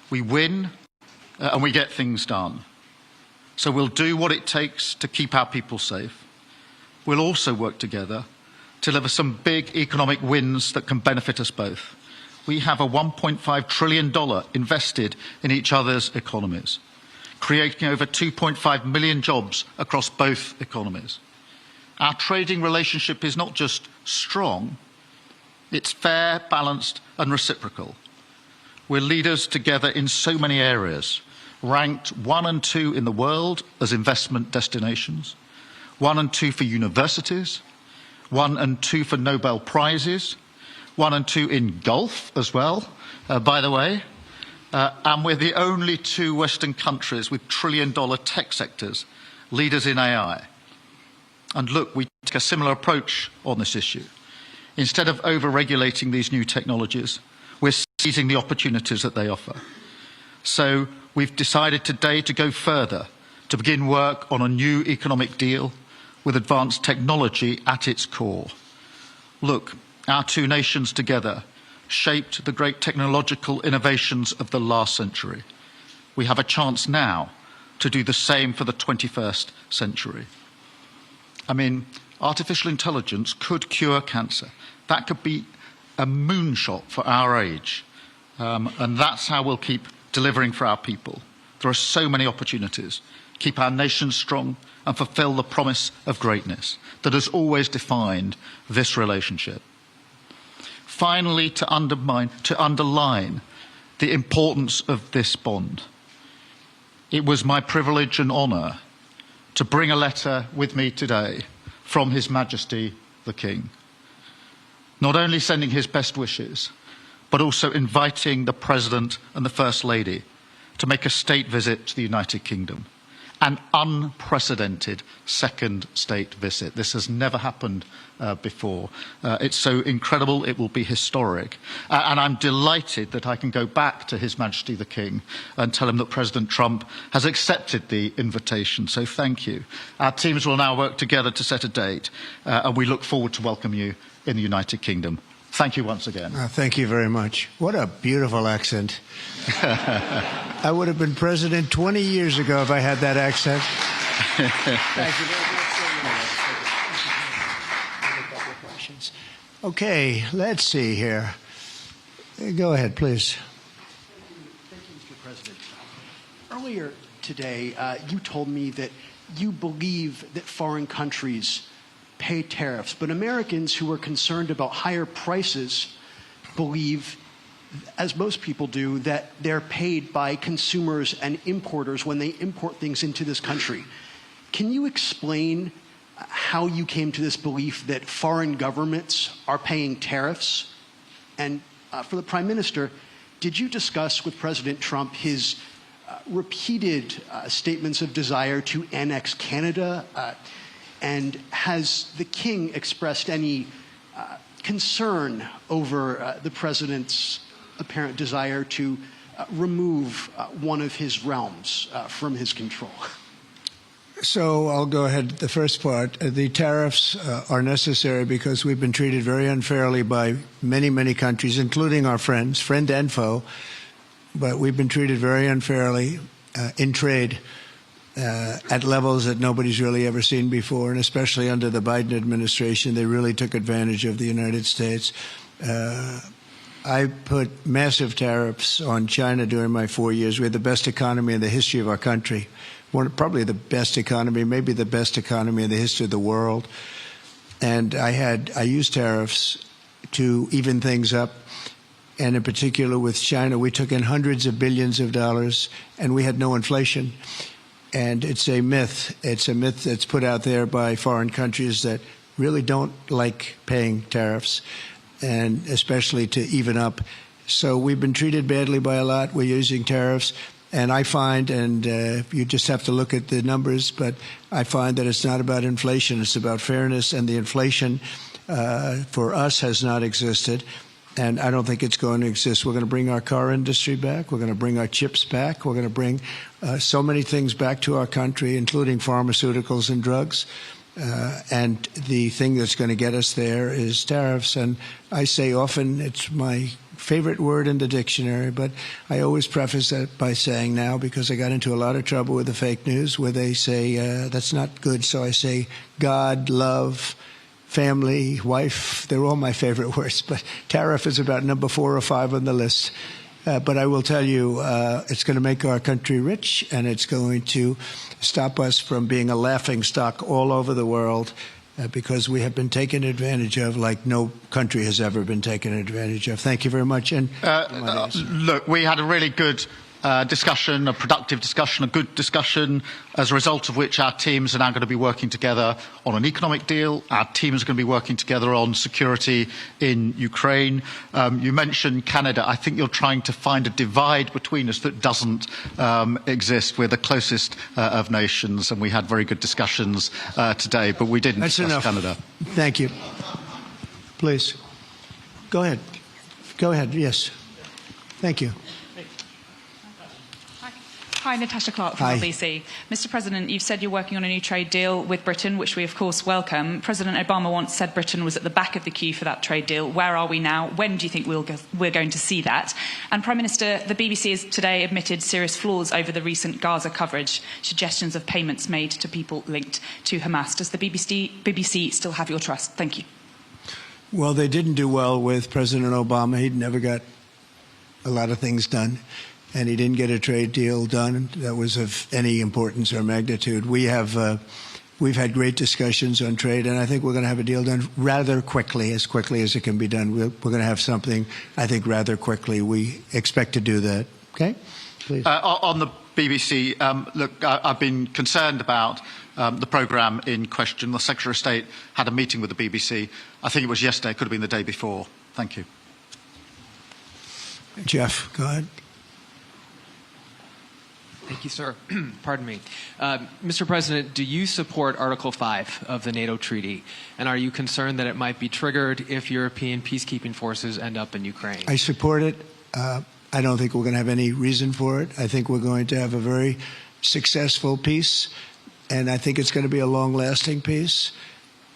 [SPEAKER 17] We win and we get things done. So we'll do what it takes to keep our people safe. We'll also work together to deliver some big economic wins that can benefit us both. We have a $1.5 trillion invested in each other's economies, creating over 2.5 million jobs across both economies. Our trading relationship is not just strong, it's fair, balanced and reciprocal. We're leaders together in so many areas, ranked 1 and 2 in the world as investment destinations. 1 and 2 for universities, 1 and 2 for Nobel Prizes, 1 and 2 in golf as well, by the way. And we're the only 2 Western countries with trillion-dollar tech sectors, leaders in AI. And look, we take a similar approach on this issue. Instead of over-regulating these new technologies, we're seizing the opportunities that they offer. So we've decided today to go further, to begin work on a new economic deal with advanced technology at its core. Look, our 2 nations together shaped the great technological innovations of the last century. We have a chance now to do the same for the 21st century. I mean, artificial intelligence could cure cancer. That could be a moonshot for our age. And that's how we'll keep delivering for our people. There are so many opportunities. Keep our nation strong and fulfill the promise of greatness that has always defined this relationship. Finally, to underline the importance of this bond, it was my privilege and honour to bring a letter with me today from His Majesty the King, not only sending his best wishes, but also inviting the President and the First Lady to make a state visit to the United Kingdom. An unprecedented second state visit. This has never happened before. It's so incredible, it will be historic. And I'm delighted that I can go back to His Majesty the King and tell him that President Trump has accepted the invitation. So thank you. Our teams will now work together to set a date, and we look forward to welcome you in the United Kingdom. Thank you once again.
[SPEAKER 16] Thank you very much. What a beautiful accent. I would have been president 20 years ago if I had that accent. Thank you very much. Okay, let's see here. Go ahead, please.
[SPEAKER 18] Thank you, Mr. President. Earlier today, you told me that you believe that foreign countries pay tariffs, but Americans who are concerned about higher prices believe, as most people do, that they're paid by consumers and importers when they import things into this country. Can you explain how you came to this belief that foreign governments are paying tariffs? And for the Prime Minister, did you discuss with President Trump his repeated statements of desire to annex Canada? And has the King expressed any concern over the President's apparent desire to remove one of his realms from his control?
[SPEAKER 16] So I'll go ahead. The first part, the tariffs are necessary because we've been treated very unfairly by many, many countries, including our friends, friend and foe. But we've been treated very unfairly in trade. At levels that nobody's really ever seen before, and especially under the Biden administration, they really took advantage of the United States. I put massive tariffs on China during my 4 years. We had the best economy in the history of our country, probably the best economy, maybe the best economy in the history of the world. And I used tariffs to even things up. And in particular with China, we took in hundreds of billions of dollars, and we had no inflation. And it's a myth. It's a myth that's put out there by foreign countries that really don't like paying tariffs, and especially to even up. So we've been treated badly by a lot. We're using tariffs. And I find, and you just have to look at the numbers, but I find that it's not about inflation. It's about fairness. And the inflation for us has not existed. And I don't think it's going to exist. We're going to bring our car industry back. We're going to bring our chips back. We're going to bring so many things back to our country, including pharmaceuticals and drugs. And the thing that's going to get us there is tariffs. And I say often it's my favorite word in the dictionary, but I always preface that by saying now, because I got into a lot of trouble with the fake news where they say that's not good. So I say God, love, family, wife, they're all my favorite words, but tariff is about number 4 or 5 on the list. But I will tell you, it's going to make our country rich, and it's going to stop us from being a laughing stock all over the world because we have been taken advantage of like no country has ever been taken advantage of. Thank you very much. And
[SPEAKER 17] look, we had a really good discussion, a productive discussion, a good discussion, as a result of which our teams are now going to be working together on an economic deal. Our teams are going to be working together on security in Ukraine. You mentioned Canada. I think you're trying to find a divide between us that doesn't exist. We're the closest of nations, and we had very good discussions today, but we didn't discuss Canada.
[SPEAKER 16] Thank you. Please. Go ahead. Go ahead. Yes. Thank you.
[SPEAKER 19] Hi, Natasha Clark from LBC. Mr. President, you've said you're working on a new trade deal with Britain, which we of course welcome. President Obama once said Britain was at the back of the queue for that trade deal. Where are we now? When do you think we're going to see that? And Prime Minister, the BBC has today admitted serious flaws over the recent Gaza coverage, suggestions of payments made to people linked to Hamas. Does the BBC still have your trust? Thank you.
[SPEAKER 16] Well, they didn't do well with President Obama. He never got a lot of things done, and he didn't get a trade deal done that was of any importance or magnitude. We've had great discussions on trade, and I think we're going to have a deal done rather quickly as it can be done. We're going to have something, I think, rather quickly. We expect to do that. Okay? Please.
[SPEAKER 17] On the BBC, look, I've been concerned about the programme in question. The Secretary of State had a meeting with the BBC. I think it was yesterday, it could have been the day before. Thank you.
[SPEAKER 16] Jeff, go ahead.
[SPEAKER 20] Thank you, sir. Pardon me. Mr. President, do you support Article 5 of the NATO treaty? And are you concerned that it might be triggered if European peacekeeping forces end up in Ukraine?
[SPEAKER 16] I support it. I don't think we're going to have any reason for it. I think we're going to have a very successful peace, and I think it's going to be a long-lasting peace.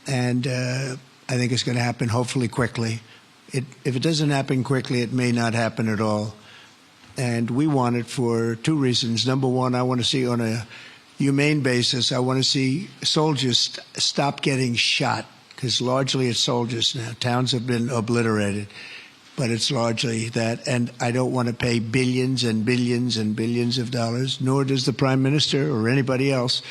[SPEAKER 16] And I think it's going to happen hopefully quickly. If it doesn't happen quickly, it may not happen at all. And we want it for two reasons. Number one, I want to see on a humane basis, I want to see soldiers stop getting shot, because largely it's soldiers now. Towns have been obliterated, but it's largely that. And I don't want to pay billions and billions and billions of dollars, nor does the Prime Minister or anybody else,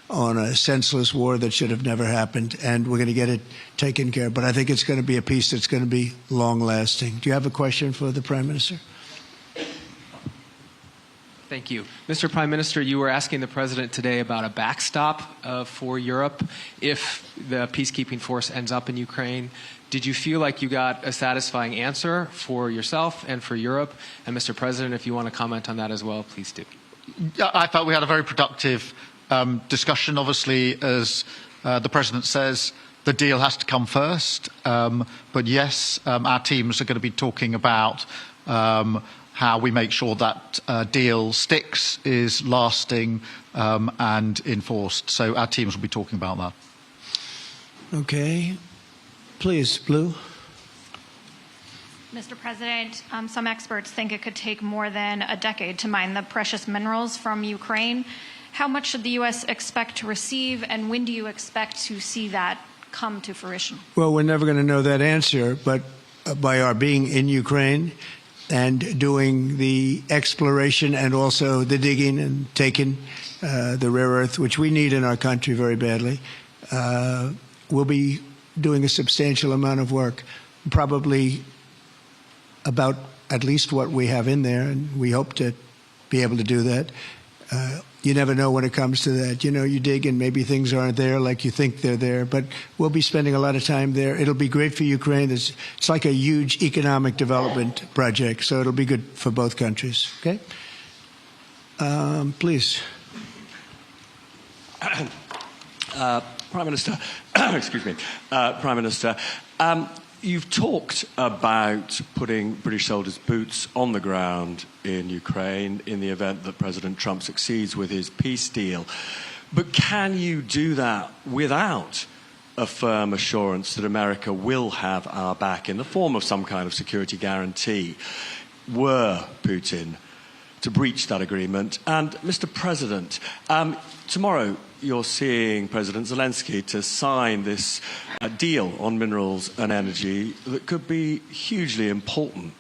[SPEAKER 16] on a senseless war that should have never happened. And we're going to get it taken care of. But I think it's going to be a peace that's going to be long-lasting. Do you have a question for the Prime Minister?
[SPEAKER 20] Thank you. Mr. Prime Minister, you were asking the President today about a backstop for Europe if the peacekeeping force ends up in Ukraine. Did you feel like you got a satisfying answer for yourself and for Europe? And Mr. President, if you want to comment on that as well, please do.
[SPEAKER 17] I felt we had a very productive discussion. Obviously, as the President says, the deal has to come first. But yes, our teams are going to be talking about how we make sure that deal sticks, is lasting and enforced. So our teams will be talking about that.
[SPEAKER 16] Okay. Please, Blue.
[SPEAKER 21] Mr. President, some experts think it could take more than a decade to mine the precious minerals from Ukraine. How much should the U.S. expect to receive, and when do you expect to see that come to fruition? Well, we're never going to know that answer, but by our being in Ukraine and doing the exploration and also the digging and taking the rare earth, which we need in our country very badly, we'll be doing a substantial amount of work, probably about at least what we have in there, and we hope to be able to do that. You never know when it comes to that. You know, you dig and maybe things aren't there like you think they're there, but we'll be spending a lot of time there. It'll be great for Ukraine. It's like a huge economic development project, so it'll be good for both countries. Okay? Please.
[SPEAKER 22] Prime Minister, excuse me, Prime Minister, you've talked about putting British soldiers' boots on the ground in Ukraine in the event that President Trump succeeds with his peace deal. But can you do that without a firm assurance that America will have our back in the form of some kind of security guarantee were Putin to breach that agreement? And, Mr. President, tomorrow you're seeing President Zelensky to sign this deal on minerals and energy that could be hugely important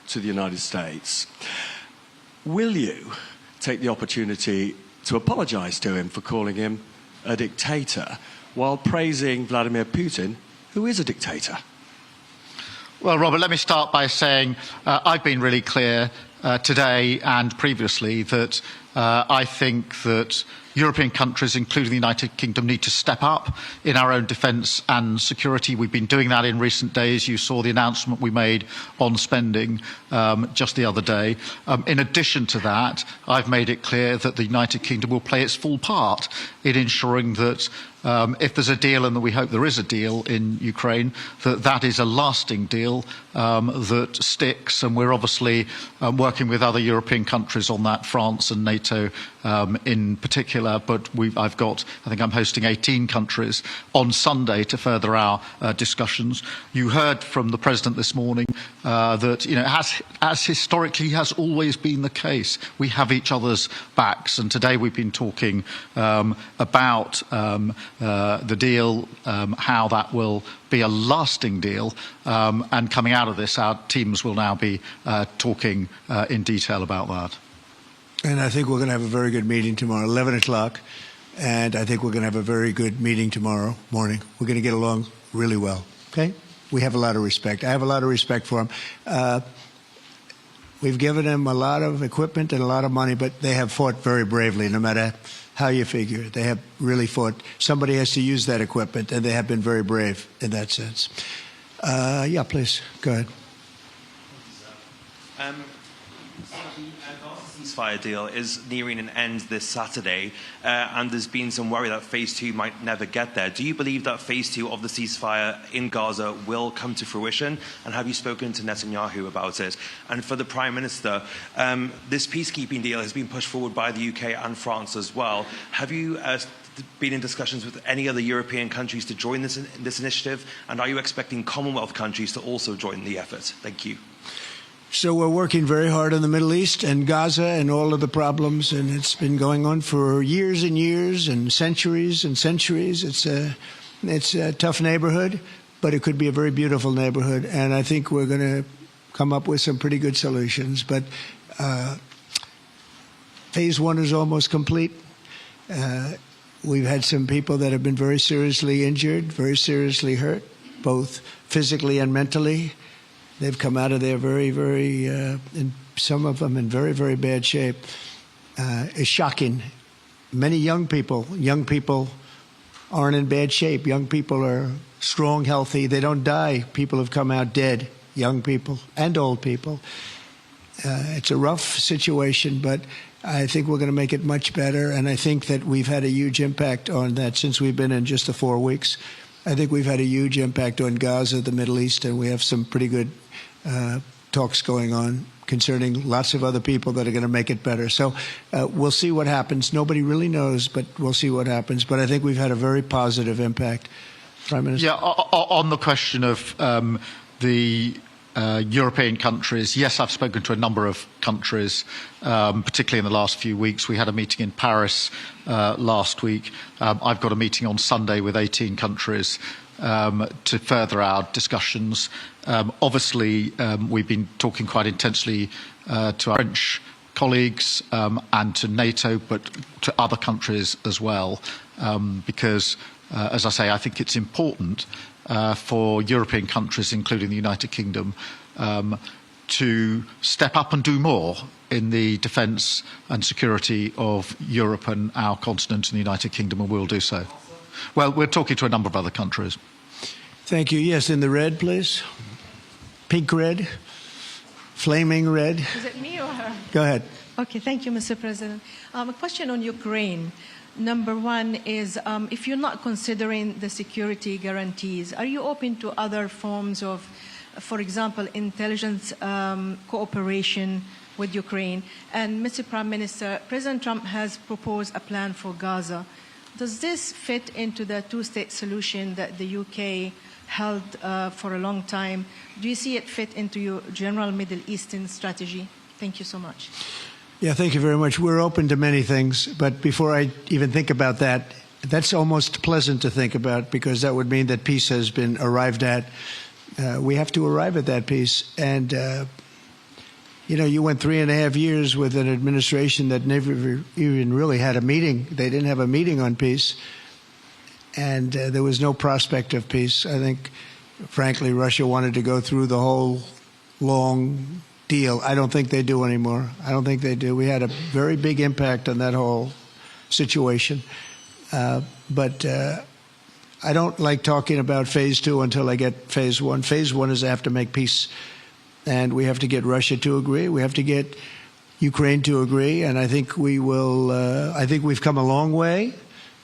[SPEAKER 22] to the United States. Will you take the opportunity to apologize to him for calling him a dictator while praising Vladimir Putin, who is a dictator?
[SPEAKER 17] Well, Robert, let me start by saying I've been really clear today and previously that I think that European countries, including the United Kingdom, need to step up in our own defence and security. We've been doing that in recent days. You saw the announcement we made on spending just the other day. In addition to that, I've made it clear that the United Kingdom will play its full part in ensuring that if there's a deal, and we hope there is a deal in Ukraine, that is a lasting deal that sticks. And we're obviously working with other European countries on that, France and NATO in particular. But I think I'm hosting 18 countries on Sunday to further our discussions. You heard from the President this morning that, as historically has always been the case, we have each other's backs. And today we've been talking about the deal, how that will be a lasting deal, and coming out of this, our teams will now be talking in detail about that.
[SPEAKER 16] And I think we're going to have a very good meeting tomorrow, 11 o'clock, and I think we're going to have a very good meeting tomorrow morning. We're going to get along really well, okay? We have a lot of respect. I have a lot of respect for them. We've given them a lot of equipment and a lot of money, but they have fought very bravely, no matter how you figure it. They have really fought. Somebody has to use that equipment, and they have been very brave in that sense. Yeah, please, go ahead.
[SPEAKER 2] The ceasefire deal is nearing an end this Saturday, and there's been some worry that phase 2 might never get there. Do you believe that phase 2 of the ceasefire in Gaza will come to fruition? And have you spoken to Netanyahu about it? And for the Prime Minister, this peacekeeping deal has been pushed forward by the UK and France as well. Have you been in discussions with any other European countries to join this initiative? And are you expecting Commonwealth countries to also join the effort? Thank you.
[SPEAKER 16] So we're working very hard in the Middle East and Gaza and all of the problems, and it's been going on for years and years and centuries and centuries. It's a tough neighborhood, but it could be a very beautiful neighborhood, and I think we're going to come up with some pretty good solutions. But phase 1 is almost complete. We've had some people that have been very seriously injured, very seriously hurt, both physically and mentally. They've come out of there very, very, and some of them in very, very bad shape. It's shocking. Many young people aren't in bad shape. Young people are strong, healthy. They don't die. People have come out dead, young people and old people. It's a rough situation, but I think we're going to make it much better. And I think that we've had a huge impact on that since we've been in just the 4 weeks. I think we've had a huge impact on Gaza, the Middle East, and we have some pretty good talks going on concerning lots of other people that are going to make it better. So we'll see what happens. Nobody really knows, but we'll see what happens. But I think we've had a very positive impact. Prime Minister?
[SPEAKER 17] Yeah, on the question of the European countries, yes, I've spoken to a number of countries, particularly in the last few weeks. We had a meeting in Paris last week. I've got a meeting on Sunday with 18 countries to further our discussions. Obviously, we've been talking quite intensely to our French colleagues and to NATO, but to other countries as well, because, as I say, I think it's important for European countries, including the United Kingdom, to step up and do more in the defence and security of Europe and our continent and the United Kingdom, and we'll do so. Well, we're talking to a number of other countries.
[SPEAKER 16] Thank you. Yes, in the red, please. Pink red. Flaming red.
[SPEAKER 3] Is it me or her?
[SPEAKER 16] Go ahead.
[SPEAKER 3] Okay, thank you, Mr. President. A question on Ukraine. Number one is, if you're not considering the security guarantees, are you open to other forms of, for example, intelligence cooperation with Ukraine? And Mr. Prime Minister, President Trump has proposed a plan for Gaza. Does this fit into the two-state solution that the UK held for a long time? Do you see it fit into your general Middle Eastern strategy? Thank you so much.
[SPEAKER 16] Yeah, thank you very much. We're open to many things, but before I even think about that, that's almost pleasant to think about because that would mean that peace has been arrived at. We have to arrive at that peace. And, you know, you went 3.5 years with an administration that never even really had a meeting. They didn't have a meeting on peace. And there was no prospect of peace. I think, frankly, Russia wanted to go through the whole long, deal. I don't think they do anymore. I don't think they do. We had a very big impact on that whole situation. But I don't like talking about phase 2 until I get phase 1. Phase 1 is I have to make peace. And we have to get Russia to agree. We have to get Ukraine to agree. And I think we will. I think we've come a long way.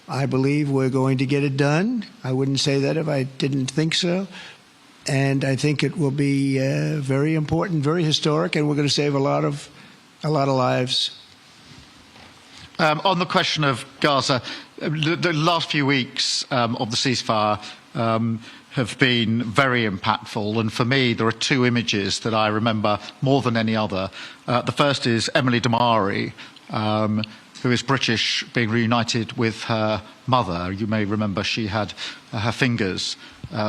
[SPEAKER 16] I believe we're going to get it done. I wouldn't say that if I didn't think so. And I think it will be very important, very historic, and we're going to save a lot of lives.
[SPEAKER 17] On the question of Gaza, the last few weeks of the ceasefire have been very impactful. And for me, there are two images that I remember more than any other. The first is Emily Damari, who is British, being reunited with her mother. You may remember she had her fingers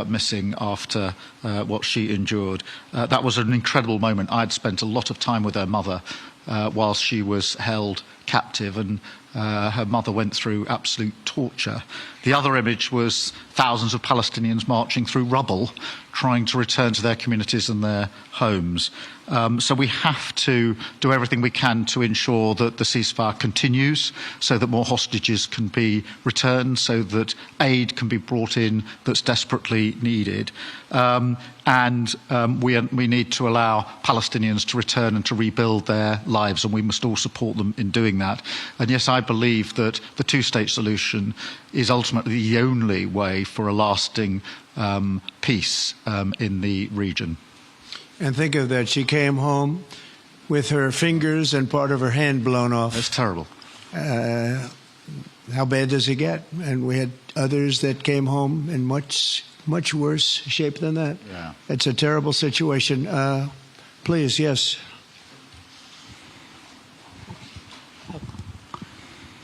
[SPEAKER 17] missing after what she endured. That was an incredible moment. I'd spent a lot of time with her mother whilst she was held captive, and her mother went through absolute torture. The other image was thousands of Palestinians marching through rubble, trying to return to their communities and their homes. So we have to do everything we can to ensure that the ceasefire continues, so that more hostages can be returned, so that aid can be brought in that's desperately needed. And we need to allow Palestinians to return and to rebuild their lives, and we must all support them in doing that. And yes, I believe that the two-state solution is ultimately the only way for a lasting peace in the region.
[SPEAKER 16] And think of that. She came home with her fingers and part of her hand blown off.
[SPEAKER 17] That's terrible.
[SPEAKER 16] How bad does it get? And we had others that came home in much worse shape than that.
[SPEAKER 17] Yeah.
[SPEAKER 16] It's a terrible situation. Please, yes.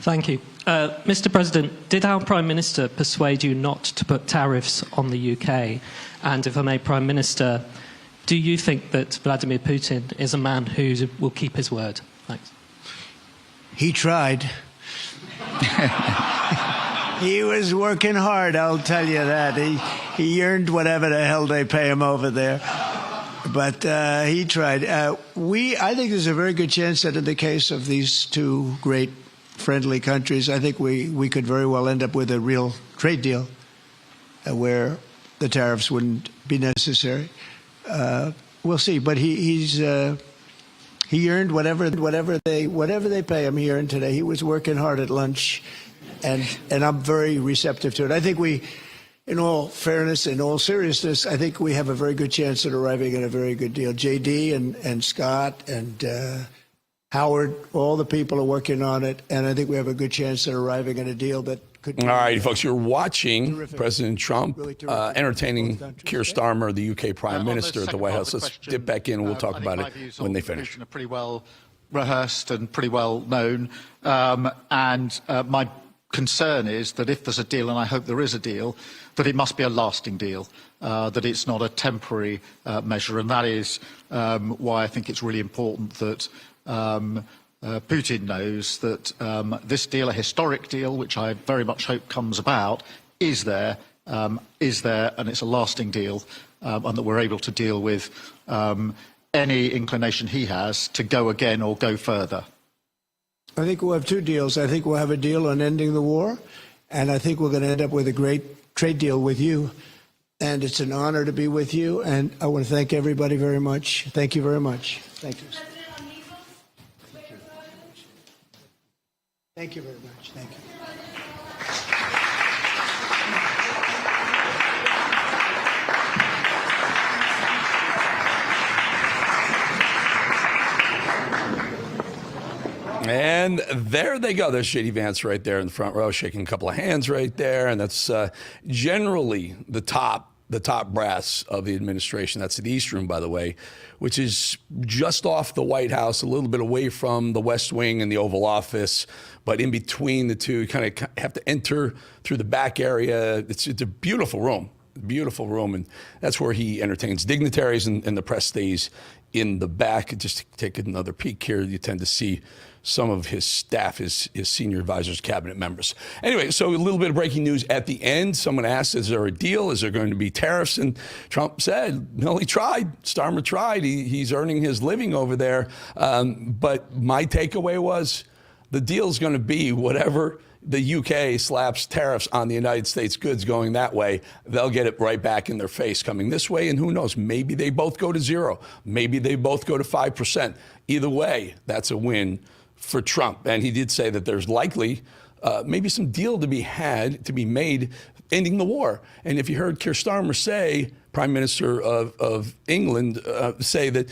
[SPEAKER 4] Thank you. Mr. President, did our Prime Minister persuade you not to put tariffs on the UK? And if I may, Prime Minister, do you think that Vladimir Putin is a man who will keep his word? Thanks.
[SPEAKER 16] He tried. He was working hard, I'll tell you that. He earned whatever the hell they pay him over there. But he tried. I think there's a very good chance that in the case of these two great friendly countries, I think we could very well end up with a real trade deal where the tariffs wouldn't be necessary. We'll see. But he earned whatever they pay him. He earned today. He was working hard at lunch, and I'm very receptive to it. I think we, in all fairness, in all seriousness, I think we have a very good chance at arriving at a very good deal. JD and Scott and Howard, all the people are working on it, and I think we have a good chance at arriving at a deal that could.
[SPEAKER 5] All right, folks, you're watching President Trump entertaining Keir Starmer, the UK Prime Minister at the White House. Let's dip back in and we'll talk about it when they finish.
[SPEAKER 17] Are pretty well rehearsed and pretty well known, and my concern is that if there's a deal, and I hope there is a deal, that it must be a lasting deal, that it's not a temporary measure, and that is why I think it's really important that Putin knows that this deal, a historic deal, which I very much hope comes about, is there, and it's a lasting deal, and that we're able to deal with any inclination he has to go again or go further.
[SPEAKER 16] I think we'll have two deals. I think we'll have a deal on ending the war, and I think we're going to end up with a great trade deal with you. And it's an honor to be with you, and I want to thank everybody very much. Thank you very much. Thank you. Thank you very much. Thank you.
[SPEAKER 5] And there they go. There's J.D. Vance right there in the front row, shaking a couple of hands right there. And that's generally the top brass of the administration. That's the East Room, by the way, which is just off the White House, a little bit away from the West Wing and the Oval Office, but in between the two. You kind of have to enter through the back area. It's a beautiful room. beautiful room, and that's where he entertains dignitaries, and the press stays in the back. Just to take another peek here, you tend to see some of his staff, his senior advisors, cabinet members. Anyway, so a little bit of breaking news at the end. Someone asked, is there a deal? Is there going to be tariffs? And Trump said, no, he tried. Starmer tried. He's earning his living over there. But my takeaway was the deal's going to be whatever the UK slaps tariffs on the United States goods going that way, they'll get it right back in their face coming this way. And who knows, maybe they both go to 0. Maybe they both go to 5%. Either way, that's a win for Trump. And he did say that there's likely maybe some deal to be made, ending the war. And if you heard Keir Starmer say, Prime Minister of England, say that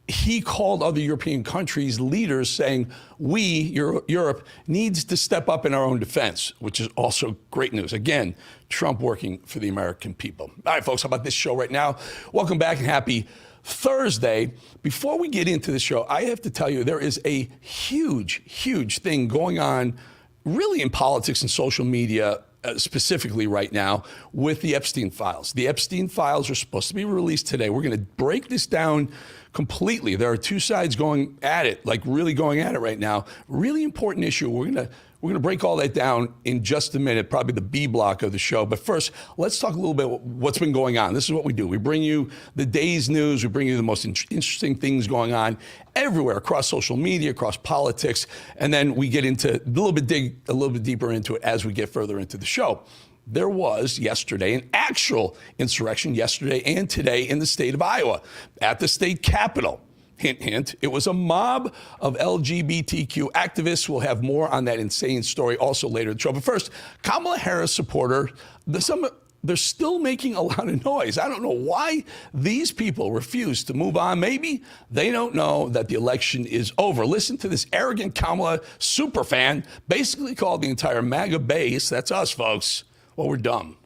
[SPEAKER 5] he called other European countries leaders saying, Europe needs to step up in our own defense, which is also great news. Again, Trump working for the American people. All right, folks, how about this show right now? Welcome back and happy Thursday. Before we get into the show, I have to tell you, there is a huge, huge thing going on really in politics and social media, specifically right now, with the Epstein files. The Epstein files are supposed to be released today. We're going to break this down completely. There are two sides going at it, like really going at it right now. Really important issue. We're going to break all that down in just a minute, probably the B block of the show. But first, let's talk a little bit what's been going on. This is what we do. We bring you the day's news. We bring you the most interesting things going on everywhere, across social media, across politics, and then we get into dig a little bit deeper into it as we get further into the show. There was yesterday an actual insurrection yesterday and today in the state of Iowa at the state capitol. Hint, hint, it was a mob of LGBTQ activists. We'll have more on that insane story also later in the show. But first, Kamala Harris supporter, they're still making a lot of noise. I don't know why these people refuse to move on. Maybe they don't know that the election is over. Listen to this arrogant Kamala superfan basically called the entire MAGA base, that's us, folks, well, we're dumb.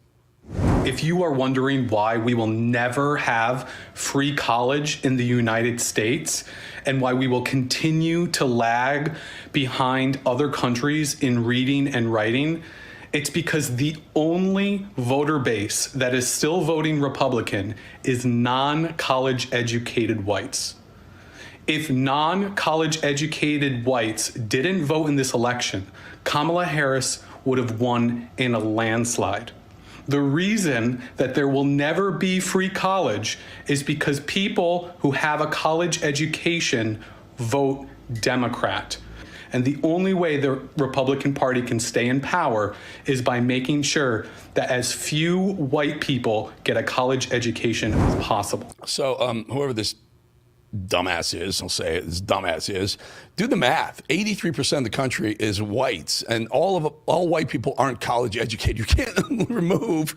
[SPEAKER 6] If you are wondering why we will never have free college in the United States and why we will continue to lag behind other countries in reading and writing, it's because the only voter base that is still voting Republican is non-college educated whites. If non-college educated whites didn't vote in this election, Kamala Harris would have won in a landslide. The reason that there will never be free college is because people who have a college education vote Democrat. And the only way the Republican Party can stay in power is by making sure that as few white people get a college education as possible.
[SPEAKER 5] So whoever this dumbass is, I'll say it, this dumbass is, do the math. 83% of the country is whites, and all white people aren't college educated. You can't remove,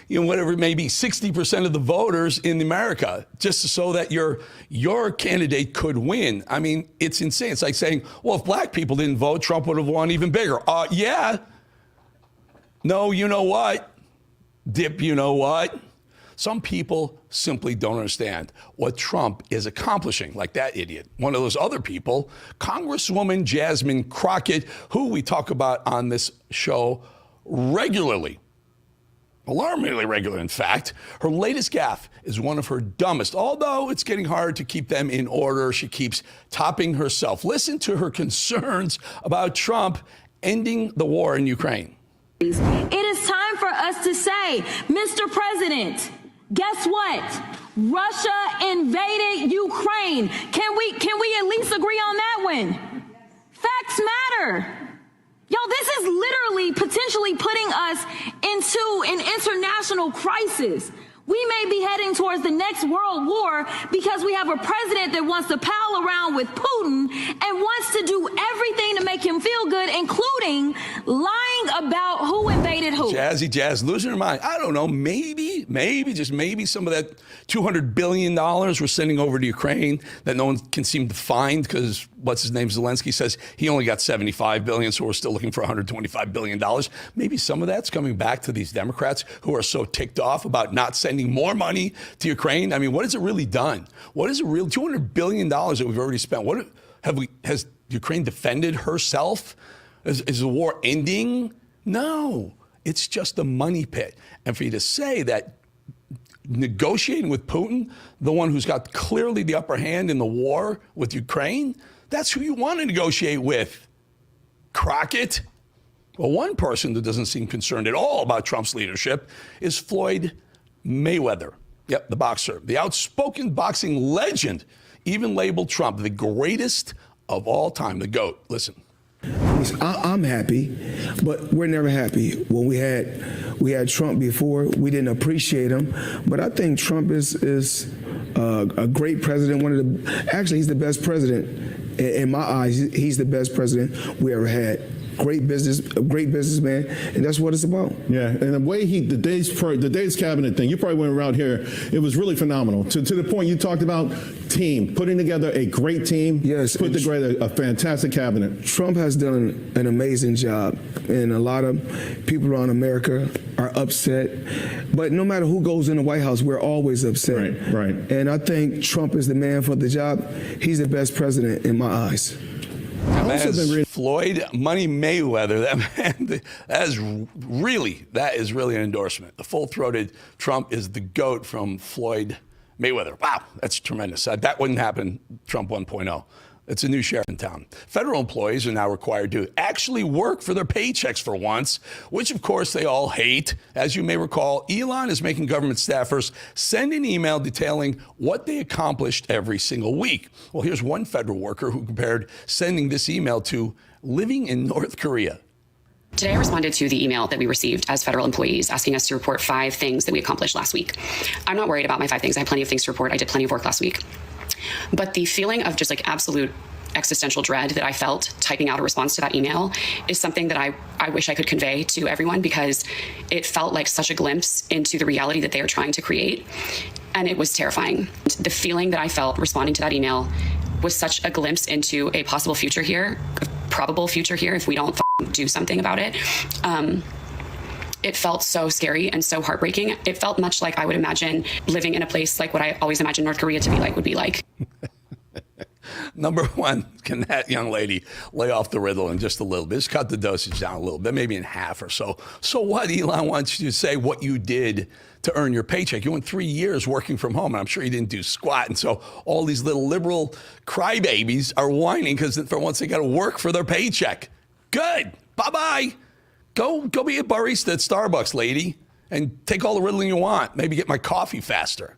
[SPEAKER 5] whatever it may be, 60% of the voters in America just so that your candidate could win. I mean, it's insane. It's like saying, well, if black people didn't vote, Trump would have won even bigger. Yeah. No, you know what? Dip, you know what? Some people simply don't understand what Trump is accomplishing, like that idiot. One of those other people, Congresswoman Jasmine Crockett, who we talk about on this show regularly, alarmingly regular, in fact. Her latest gaffe is one of her dumbest, although it's getting hard to keep them in order. She keeps topping herself. Listen to her concerns about Trump ending the war in Ukraine.
[SPEAKER 7] It is time for us to say, Mr. President, guess what? Russia invaded Ukraine. Can we at least agree on that one? Facts matter. Y'all, this is literally potentially putting us into an international crisis. We may be heading towards the next world war because we have a president that wants to pal around with Putin and wants to do everything to make him feel good, including lying about who invaded who.
[SPEAKER 5] Jazzy Jazz, losing her mind. I don't know, maybe, just maybe some of that $200 billion we're sending over to Ukraine that no one can seem to find because what's his name, Zelensky, says he only got $75 billion, so we're still looking for $125 billion. Maybe some of that's coming back to these Democrats who are so ticked off about not sending more money to Ukraine. I mean, what has it really done? What is it real? $200 billion that we've already spent. Has Ukraine defended herself? Is the war ending? No, it's just a money pit. And for you to say that negotiating with Putin, the one who's got clearly the upper hand in the war with Ukraine? That's who you want to negotiate with. Crockett? Well, one person that doesn't seem concerned at all about Trump's leadership is Floyd Mayweather. Yep, the boxer. The outspoken boxing legend even labeled Trump the greatest of all time, the GOAT. Listen.
[SPEAKER 8] I'm happy, but we're never happy. When we had Trump before, we didn't appreciate him. But I think Trump is a great president. Actually, he's the best president in my eyes. He's the best president we ever had. Great businessman, and that's what it's about.
[SPEAKER 9] Yeah, and the way the days cabinet thing, you probably went around here. It was really phenomenal. To the point you talked about, putting together a great team.
[SPEAKER 8] Yes,
[SPEAKER 9] put together a fantastic cabinet.
[SPEAKER 8] Trump has done an amazing job, and a lot of people around America are upset. But no matter who goes in the White House, we're always upset.
[SPEAKER 9] Right.
[SPEAKER 8] And I think Trump is the man for the job. He's the best president in my eyes.
[SPEAKER 5] Floyd Money Mayweather, that is really an endorsement. The full-throated Trump is the GOAT from Floyd Mayweather. Wow, that's tremendous. That wouldn't happen, Trump 1.0. It's a new sheriff in town. Federal employees are now required to actually work for their paychecks for once, which of course they all hate. As you may recall, Elon is making government staffers send an email detailing what they accomplished every single week. Well, here's one federal worker who compared sending this email to living in North Korea.
[SPEAKER 23] Today, I responded to the email that we received as federal employees asking us to report 5 things that we accomplished last week. I'm not worried about my 5 things. I have plenty of things to report. I did plenty of work last week. But the feeling of just like absolute existential dread that I felt typing out a response to that email is something that I wish I could convey to everyone, because it felt like such a glimpse into the reality that they are trying to create. And it was terrifying. The feeling that I felt responding to that email was such a glimpse into a possible future here, a probable future here if we don't do something about it. It felt so scary and so heartbreaking. It felt much like I would imagine living in a place like what I always imagined North Korea to be like would be like.
[SPEAKER 5] Number one, can that young lady lay off the Ritalin just a little bit? Just cut the dosage down a little bit, maybe in half or so. So what? Elon wants you to say what you did to earn your paycheck. You went 3 years working from home, and I'm sure you didn't do squat. And so all these little liberal crybabies are whining because for once they got to work for their paycheck. Good. Bye-bye. Go be a barista at Starbucks, lady, and take all the Ritalin you want. Maybe get my coffee faster.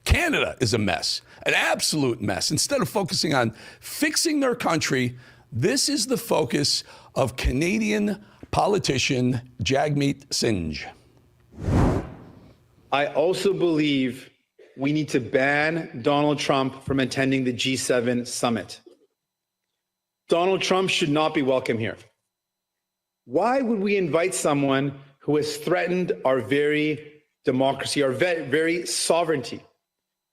[SPEAKER 5] Canada is a mess, an absolute mess. Instead of focusing on fixing their country, this is the focus of Canadian politician Jagmeet Singh.
[SPEAKER 24] I also believe we need to ban Donald Trump from attending the G7 summit. Donald Trump should not be welcome here. Why would we invite someone who has threatened our very democracy, our very sovereignty?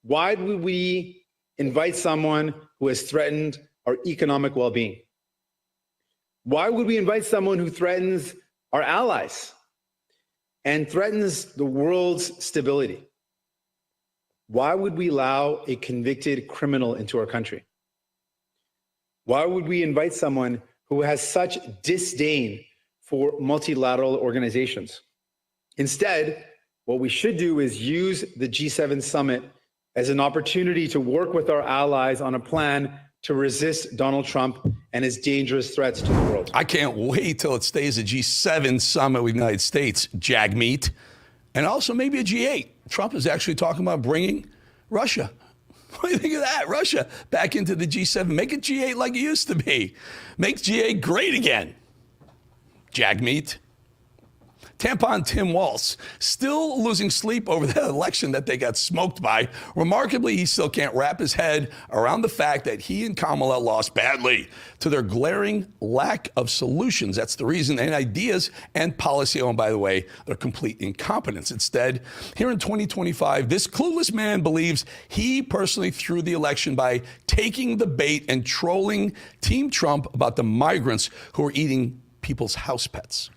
[SPEAKER 24] Why would we invite someone who has threatened our economic well-being? Why would we invite someone who threatens our allies and threatens the world's stability? Why would we allow a convicted criminal into our country? Why would we invite someone who has such disdain for multilateral organizations? Instead, what we should do is use the G7 summit as an opportunity to work with our allies on a plan to resist Donald Trump and his dangerous threats to the world.
[SPEAKER 5] I can't wait till it stays a G7 summit with the United States, Jagmeet, and also maybe a G8. Trump is actually talking about bringing Russia. What do you think of that? Russia back into the G7. Make it G8 like it used to be. Make G8 great again. Jagmeet. Tampon Tim Walz still losing sleep over the election that they got smoked by. Remarkably, he still can't wrap his head around the fact that he and Kamala lost badly to their glaring lack of solutions. That's the reason, and ideas and policy. Oh, and by the way, their complete incompetence. Instead, here in 2025, this clueless man believes he personally threw the election by taking the bait and trolling Team Trump about the migrants who are eating people's house pets.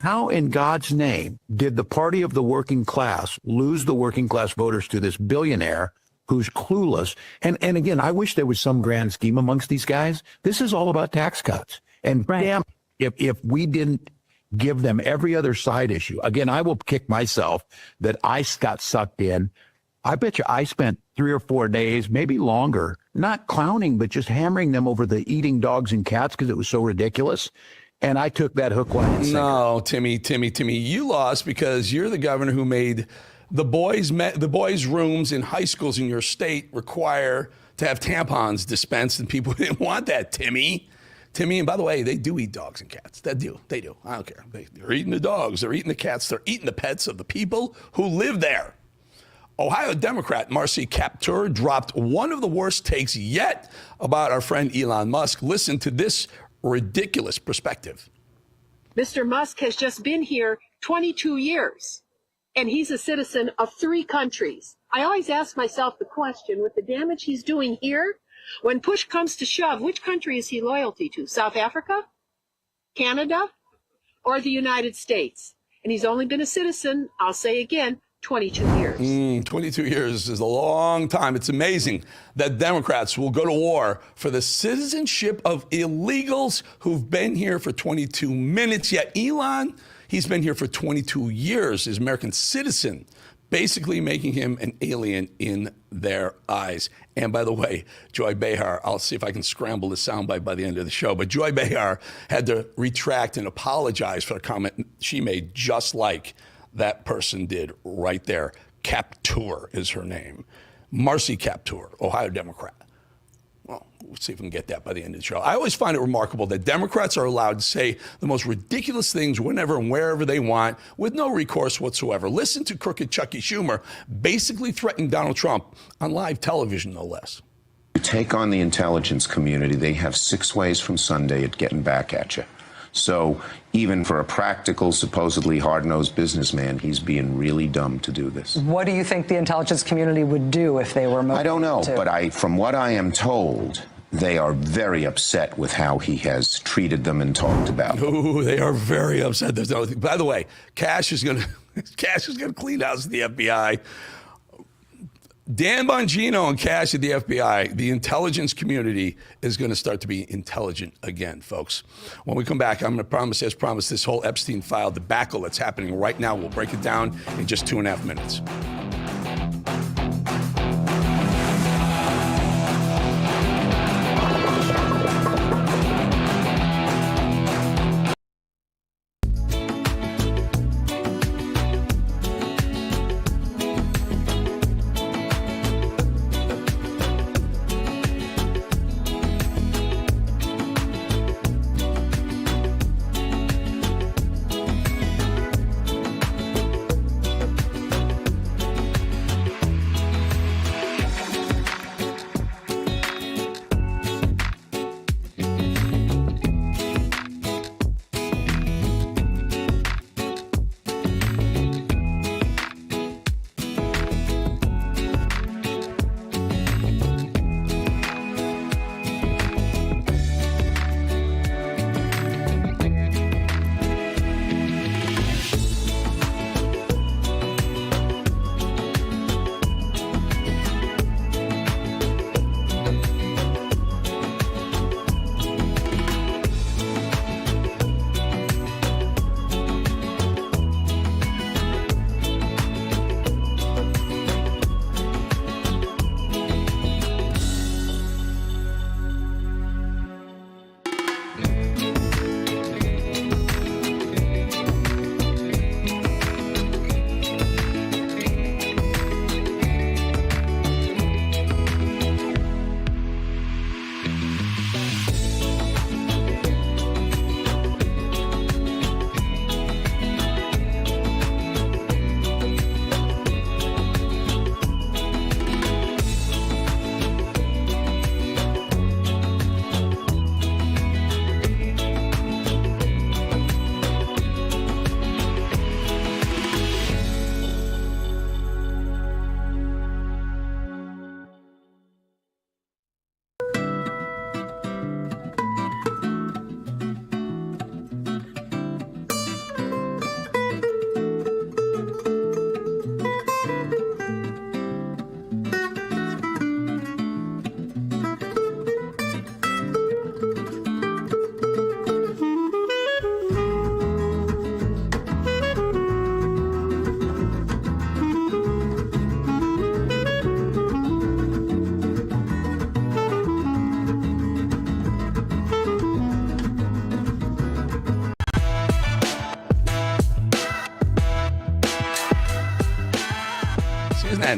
[SPEAKER 25] How in God's name did the party of the working class lose the working class voters to this billionaire who's clueless? And again, I wish there was some grand scheme amongst these guys. This is all about tax cuts. And damn, if we didn't give them every other side issue. Again, I will kick myself that I got sucked in. I bet you I spent 3 or 4 days, maybe longer, not clowning, but just hammering them over the eating dogs and cats because it was so ridiculous. And I took that hook, line, and sinker.
[SPEAKER 5] No, Timmy, you lost because you're the governor who made the boys' rooms in high schools in your state require to have tampons dispensed, and people didn't want that, Timmy. And by the way, they do eat dogs and cats. They do. I don't care. They're eating the dogs. They're eating the cats. They're eating the pets of the people who live there. Ohio Democrat Marcy Kaptur dropped one of the worst takes yet about our friend Elon Musk. Listen to this ridiculous perspective.
[SPEAKER 10] Mr. Musk has just been here 22 years, and he's a citizen of 3 countries. I always ask myself the question, with the damage he's doing here, when push comes to shove, which country is he loyalty to? South Africa, Canada, or the United States? And he's only been a citizen, I'll say again, 22 years.
[SPEAKER 5] 22 years is a long time. It's amazing that Democrats will go to war for the citizenship of illegals who've been here for 22 minutes. Yet Elon, he's been here for 22 years, is American citizen, basically making him an alien in their eyes. And by the way, Joy Behar, I'll see if I can scramble the soundbite by the end of the show, but Joy Behar had to retract and apologize for a comment she made, just like that person did right there. Kaptur is her name. Marcy Kaptur, Ohio Democrat. Well, we'll see if we can get that by the end of the show. I always find it remarkable that Democrats are allowed to say the most ridiculous things whenever and wherever they want with no recourse whatsoever. Listen to crooked Chucky Schumer basically threatening Donald Trump on live television, no less.
[SPEAKER 11] You take on the intelligence community, they have 6 ways from Sunday at getting back at you. So even for a practical, supposedly hard-nosed businessman, he's being really dumb to do this.
[SPEAKER 12] What do you think the intelligence community would do if they were motivated?
[SPEAKER 11] I don't know, but from what I am told, they are very upset with how he has treated them and talked about them.
[SPEAKER 5] Ooh, they are very upset. There's no, by the way, Cash is going to clean house at the FBI. Dan Bongino and Cash at the FBI, the intelligence community is going to start to be intelligent again, folks. When we come back, I'm going to promise, as promised, this whole Epstein file debacle that's happening right now. We'll break it down in just 2.5 minutes.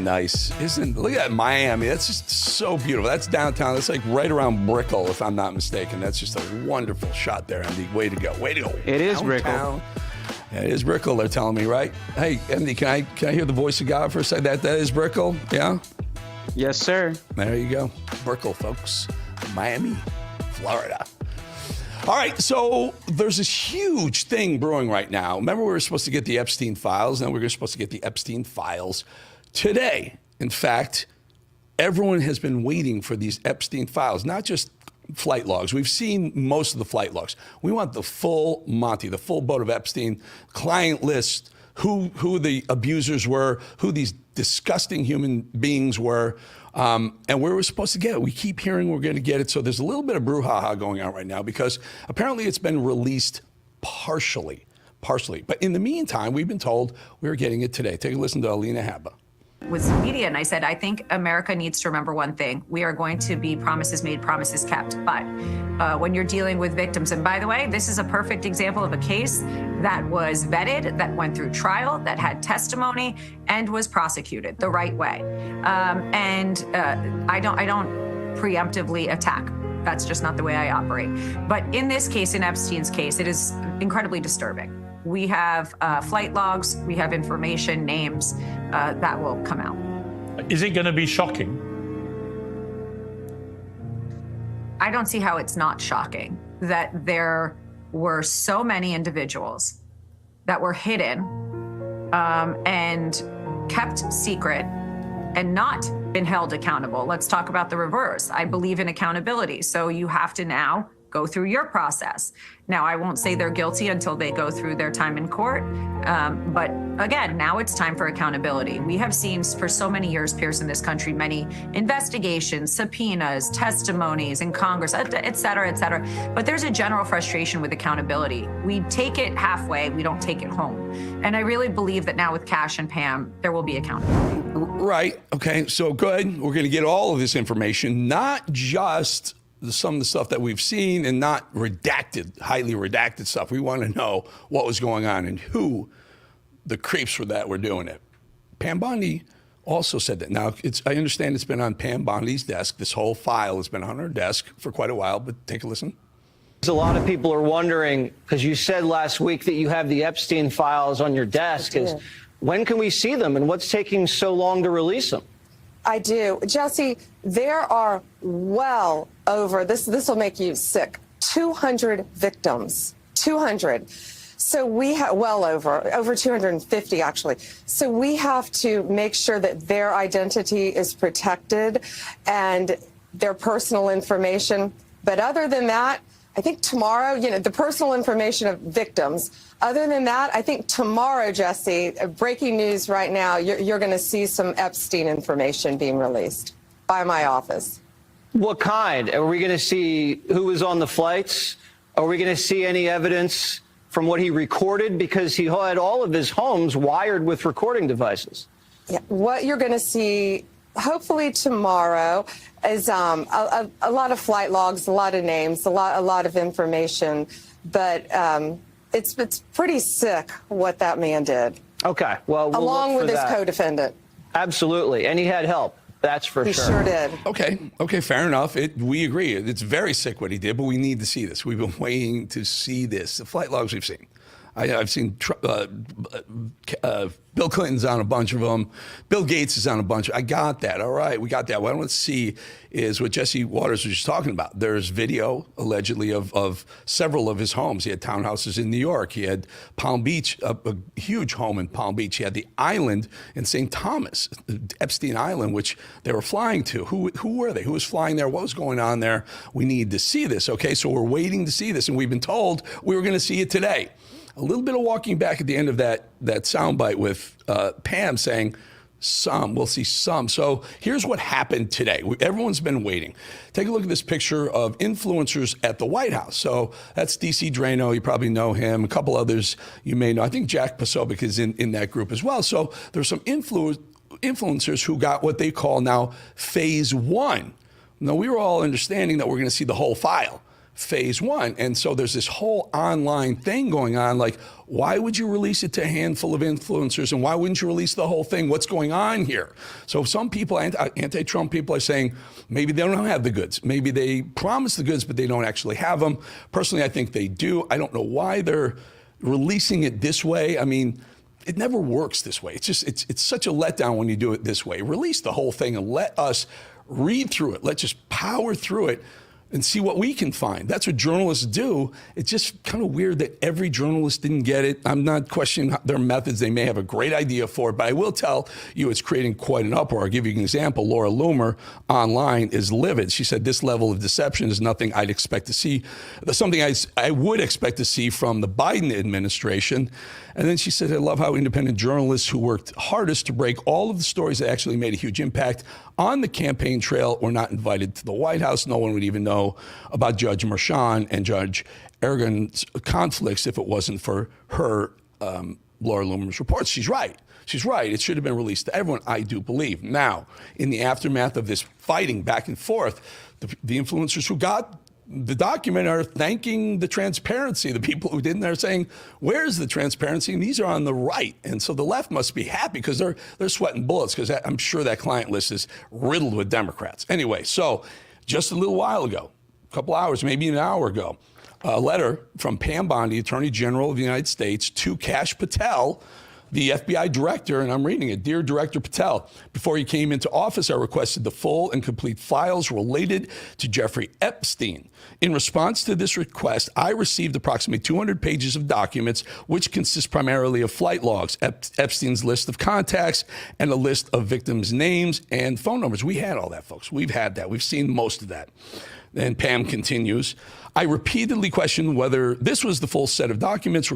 [SPEAKER 5] that nice? Look at Miami. That's just so beautiful. That's downtown. That's like right around Brickell, if I'm not mistaken. That's just a wonderful shot there, Andy. Way to go. Way to go.
[SPEAKER 1] It is Brickell.
[SPEAKER 5] Yeah, it is Brickell, they're telling me, right? Hey, Andy, can I hear the voice of God for a second? That is Brickell, yeah?
[SPEAKER 1] Yes, sir.
[SPEAKER 5] There you go. Brickell, folks. Miami, Florida. All right, so there's this huge thing brewing right now. Remember, we were supposed to get the Epstein files, and we're supposed to get the Epstein files today. In fact, everyone has been waiting for these Epstein files, not just flight logs. We've seen most of the flight logs. We want the full Monty, the full boat of Epstein, client list, who the abusers were, who these disgusting human beings were, and we were supposed to get it. We keep hearing we're going to get it. So there's a little bit of brouhaha going on right now because apparently it's been released partially. But in the meantime, we've been told we're getting it today. Take a listen to Alina Habba.
[SPEAKER 13] With media, and I said, I think America needs to remember one thing. We are going to be promises made, promises kept. But when you're dealing with victims, and by the way, this is a perfect example of a case that was vetted, that went through trial, that had testimony, and was prosecuted the right way. I don't preemptively attack. That's just not the way I operate. But in this case, in Epstein's case, it is incredibly disturbing. We have flight logs, we have information, names that will come out.
[SPEAKER 14] Is it going to be shocking?
[SPEAKER 13] I don't see how it's not shocking that there were so many individuals that were hidden and kept secret and not been held accountable. Let's talk about the reverse. I believe in accountability. So you have to now go through your process. Now, I won't say they're guilty until they go through their time in court. But again, now it's time for accountability. We have seen for so many years, Pierce, in this country, many investigations, subpoenas, testimonies in Congress, et cetera, et cetera. But there's a general frustration with accountability. We take it halfway, we don't take it home. And I really believe that now with Cash and Pam, there will be accountability.
[SPEAKER 5] Right. Okay. So good. We're going to get all of this information, not just some of the stuff that we've seen and not redacted, highly redacted stuff. We want to know what was going on and who the creeps were that were doing it. Pam Bondi also said that. Now, I understand it's been on Pam Bondi's desk. This whole file has been on her desk for quite a while, but take a listen.
[SPEAKER 1] A lot of people are wondering, because you said last week that you have the Epstein files on your desk, when can we see them and what's taking so long to release them?
[SPEAKER 15] I do. Jesse, there are well over, this will make you sick, 200 victims. 200. So we have, well over 250 actually. So we have to make sure that their identity is protected and their personal information. But other than that, I think tomorrow, the personal information of victims. Other than that, I think tomorrow, Jesse, breaking news right now, you're going to see some Epstein information being released by my office.
[SPEAKER 1] What kind? Are we going to see who was on the flights? Are we going to see any evidence from what he recorded? Because he had all of his homes wired with recording devices.
[SPEAKER 15] Yeah, what you're going to see hopefully tomorrow is a lot of flight logs, a lot of names, a lot of information, but it's pretty sick what that man did.
[SPEAKER 1] Okay, well, we'll
[SPEAKER 15] along
[SPEAKER 1] look
[SPEAKER 15] with
[SPEAKER 1] for
[SPEAKER 15] his
[SPEAKER 1] that.
[SPEAKER 15] co-defendant.
[SPEAKER 1] Absolutely, and he had help. That's for
[SPEAKER 15] He
[SPEAKER 1] sure.
[SPEAKER 15] sure did.
[SPEAKER 5] Okay, fair enough. We agree. It's very sick what he did, but we need to see this. We've been waiting to see this. The flight logs we've seen. I've seen Bill Clinton's on a bunch of them. Bill Gates is on a bunch. I got that. All right, we got that. What I want to see is what Jesse Waters was just talking about. There's video, allegedly, of several of his homes. He had townhouses in New York. He had Palm Beach, a huge home in Palm Beach. He had the island in St. Thomas, Epstein Island, which they were flying to. Who were they? Who was flying there? What was going on there? We need to see this, okay? So we're waiting to see this, and we've been told we were going to see it today. A little bit of walking back at the end of that soundbite with Pam saying we'll see some. So here's what happened today. Everyone's been waiting. Take a look at this picture of influencers at the White House. So that's DC Drano. You probably know him. A couple others you may know. I think Jack Posobiec is in that group as well. So there's some influencers who got what they call now phase one. Now, we were all understanding that we're going to see the whole file. phase one. And so there's this whole online thing going on, like, why would you release it to a handful of influencers, and why wouldn't you release the whole thing? What's going on here? So some people, anti-Trump people, are saying maybe they don't have the goods. Maybe they promise the goods, but they don't actually have them. Personally, I think they do. I don't know why they're releasing it this way. I mean, it never works this way. It's just, it's such a letdown when you do it this way. Release the whole thing and let us read through it. Let's just power through it and see what we can find. That's what journalists do. It's just kind of weird that every journalist didn't get it. I'm not questioning their methods. They may have a great idea for it, but I will tell you it's creating quite an uproar. I'll give you an example. Laura Loomer online is livid. She said, this level of deception is nothing I'd expect to see, something I would expect to see from the Biden administration. And then she said, I love how independent journalists who worked hardest to break all of the stories that actually made a huge impact on the campaign trail were not invited to the White House. No one would even know about Judge Merchan and Judge Ergen's conflicts if it wasn't for her, Laura Loomer's reports. She's right. She's right. It should have been released to everyone, I do believe. Now, in the aftermath of this fighting back and forth, the influencers who got the document are thanking the transparency. The people who didn't are saying, where's the transparency? And these are on the right. And so the left must be happy because they're sweating bullets, because I'm sure that client list is riddled with Democrats. Anyway, so just a little while ago, a couple hours, maybe an hour ago, a letter from Pam Bondi, Attorney General of the United States, to Kash Patel, the FBI director, and I'm reading it. Dear Director Patel, before you came into office, I requested the full and complete files related to Jeffrey Epstein. In response to this request, I received approximately 200 pages of documents, which consist primarily of flight logs, Epstein's list of contacts, and a list of victims' names and phone numbers. We had all that, folks. We've had that. We've seen most of that. And Pam continues, I repeatedly questioned whether this was the full set of documents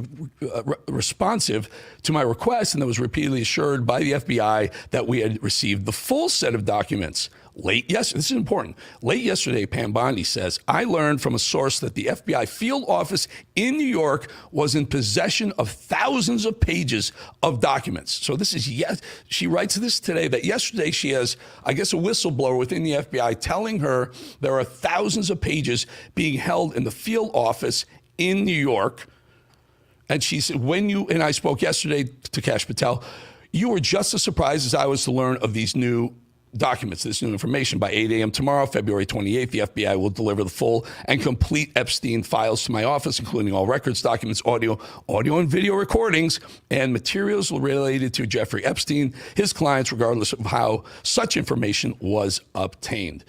[SPEAKER 5] responsive to my request, and that was repeatedly assured by the FBI that we had received the full set of documents. This is important. Late yesterday, Pam Bondi says, I learned from a source that the FBI field office in New York was in possession of thousands of pages of documents. So this is, she writes this today, that yesterday she has, I guess, a whistleblower within the FBI telling her there are thousands of pages being held in the field office in New York. And she said, and I spoke yesterday to Kash Patel, you were just as surprised as I was to learn of these new documents, this new information. By 8 a.m. tomorrow, February 28th, the FBI will deliver the full and complete Epstein files to my office, including all records, documents, audio and video recordings, and materials related to Jeffrey Epstein, his clients, regardless of how such information was obtained.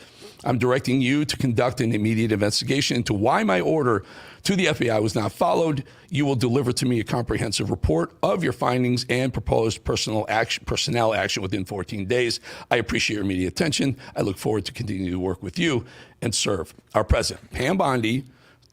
[SPEAKER 5] I'm directing you to conduct an immediate investigation into why my order to the FBI was not followed. You will deliver to me a comprehensive report of your findings and proposed personnel action within 14 days. I appreciate your immediate attention. I look forward to continuing to work with you and serve our president. Pam Bondi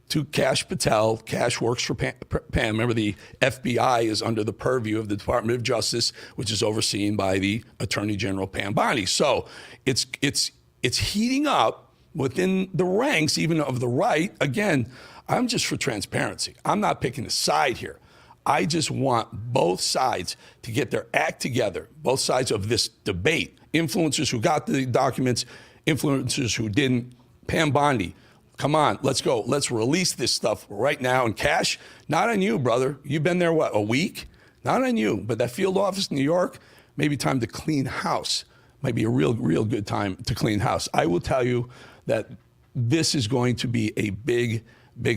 [SPEAKER 5] to Kash Patel. Kash works for Pam. Remember, the FBI is under the purview of the Department of Justice, which is overseen by the Attorney General Pam Bondi. So it's heating up within the ranks, even of the right. Again, I'm just for transparency. I'm not picking a side here. I just want both sides to get their act together, both sides of this debate. Influencers who got the documents, influencers who didn't. Pam Bondi, come on, let's go. Let's release this stuff right now. And Kash, not on you, brother. You've been there, what, a week? Not on you. But that field office in New York, maybe time to clean house. Might be a real good time to clean house. I will tell you that this is going to be a big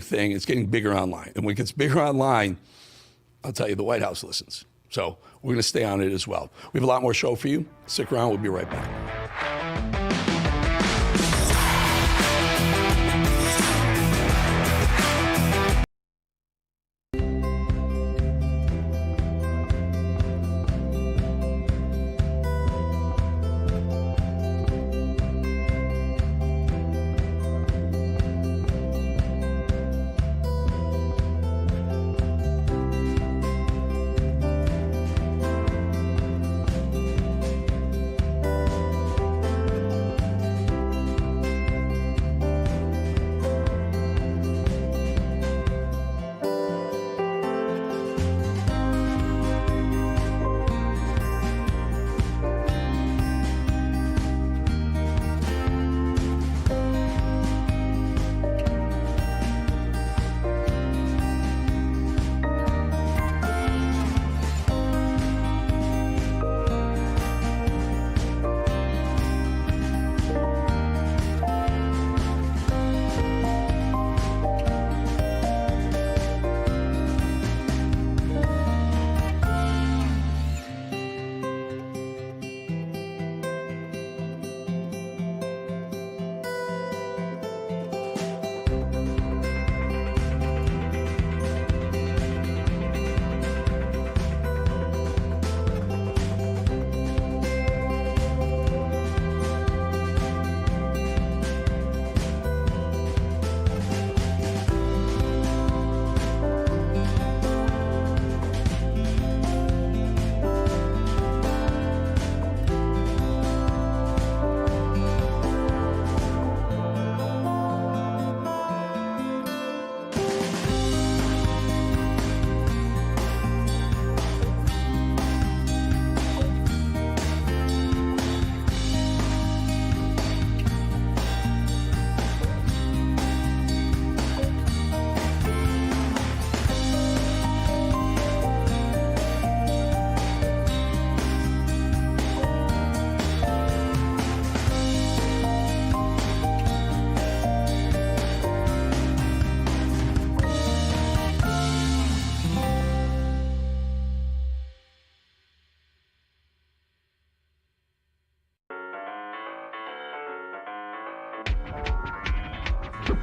[SPEAKER 5] thing. It's getting bigger online. And when it gets bigger online, I'll tell you, the White House listens. So we're going to stay on it as well. We have a lot more show for you. Stick around. We'll be right back.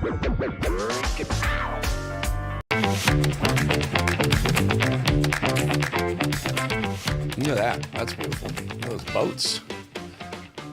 [SPEAKER 5] Look at that. That's beautiful. Those boats.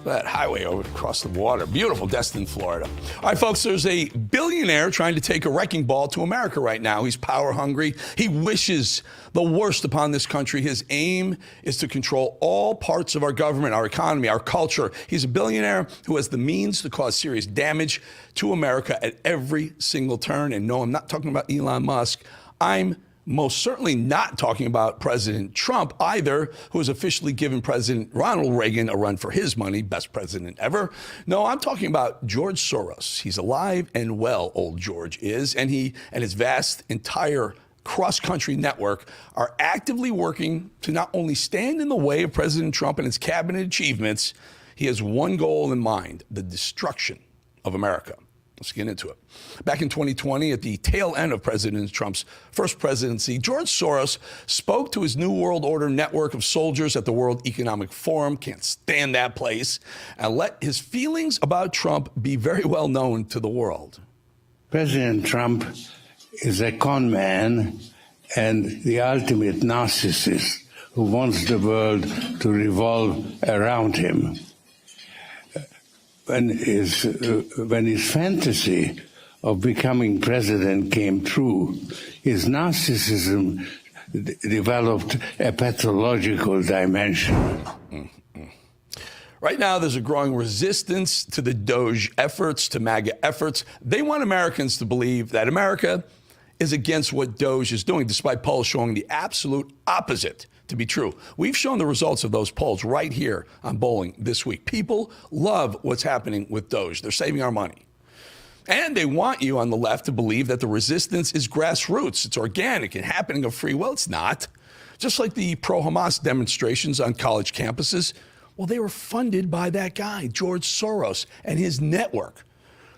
[SPEAKER 5] That highway over across the water. Beautiful, Destin, Florida. All right, folks, there's a billionaire trying to take a wrecking ball to America right now. He's power hungry. He wishes the worst upon this country. His aim is to control all parts of our government, our economy, our culture. He's a billionaire who has the means to cause serious damage to America at every single turn. And no, I'm not talking about Elon Musk. I'm most certainly not talking about President Trump either, who has officially given President Ronald Reagan a run for his money, best president ever. No, I'm talking about George Soros. He's alive and well, old George is, and he and his vast entire cross-country network are actively working to not only stand in the way of President Trump and his cabinet achievements, he has one goal in mind: the destruction of America. Let's get into it. Back in 2020, at the tail end of President Trump's first presidency, George Soros spoke to his New World Order network of soldiers at the World Economic Forum, can't stand that place, and let his feelings about Trump be very well known to the world.
[SPEAKER 18] President Trump is a con man and the ultimate narcissist who wants the world to revolve around him. When his fantasy of becoming president came true, his narcissism developed a pathological dimension.
[SPEAKER 5] Right now, there's a growing resistance to the DOGE efforts, to MAGA efforts. They want Americans to believe that America is against what DOGE is doing, despite polls showing the absolute opposite to be true. We've shown the results of those polls right here on Bolling this week. People love what's happening with DOGE. They're saving our money. And they want you on the left to believe that the resistance is grassroots. It's organic and happening of free will. It's not. Just like the pro-Hamas demonstrations on college campuses, well, they were funded by that guy, George Soros, and his network.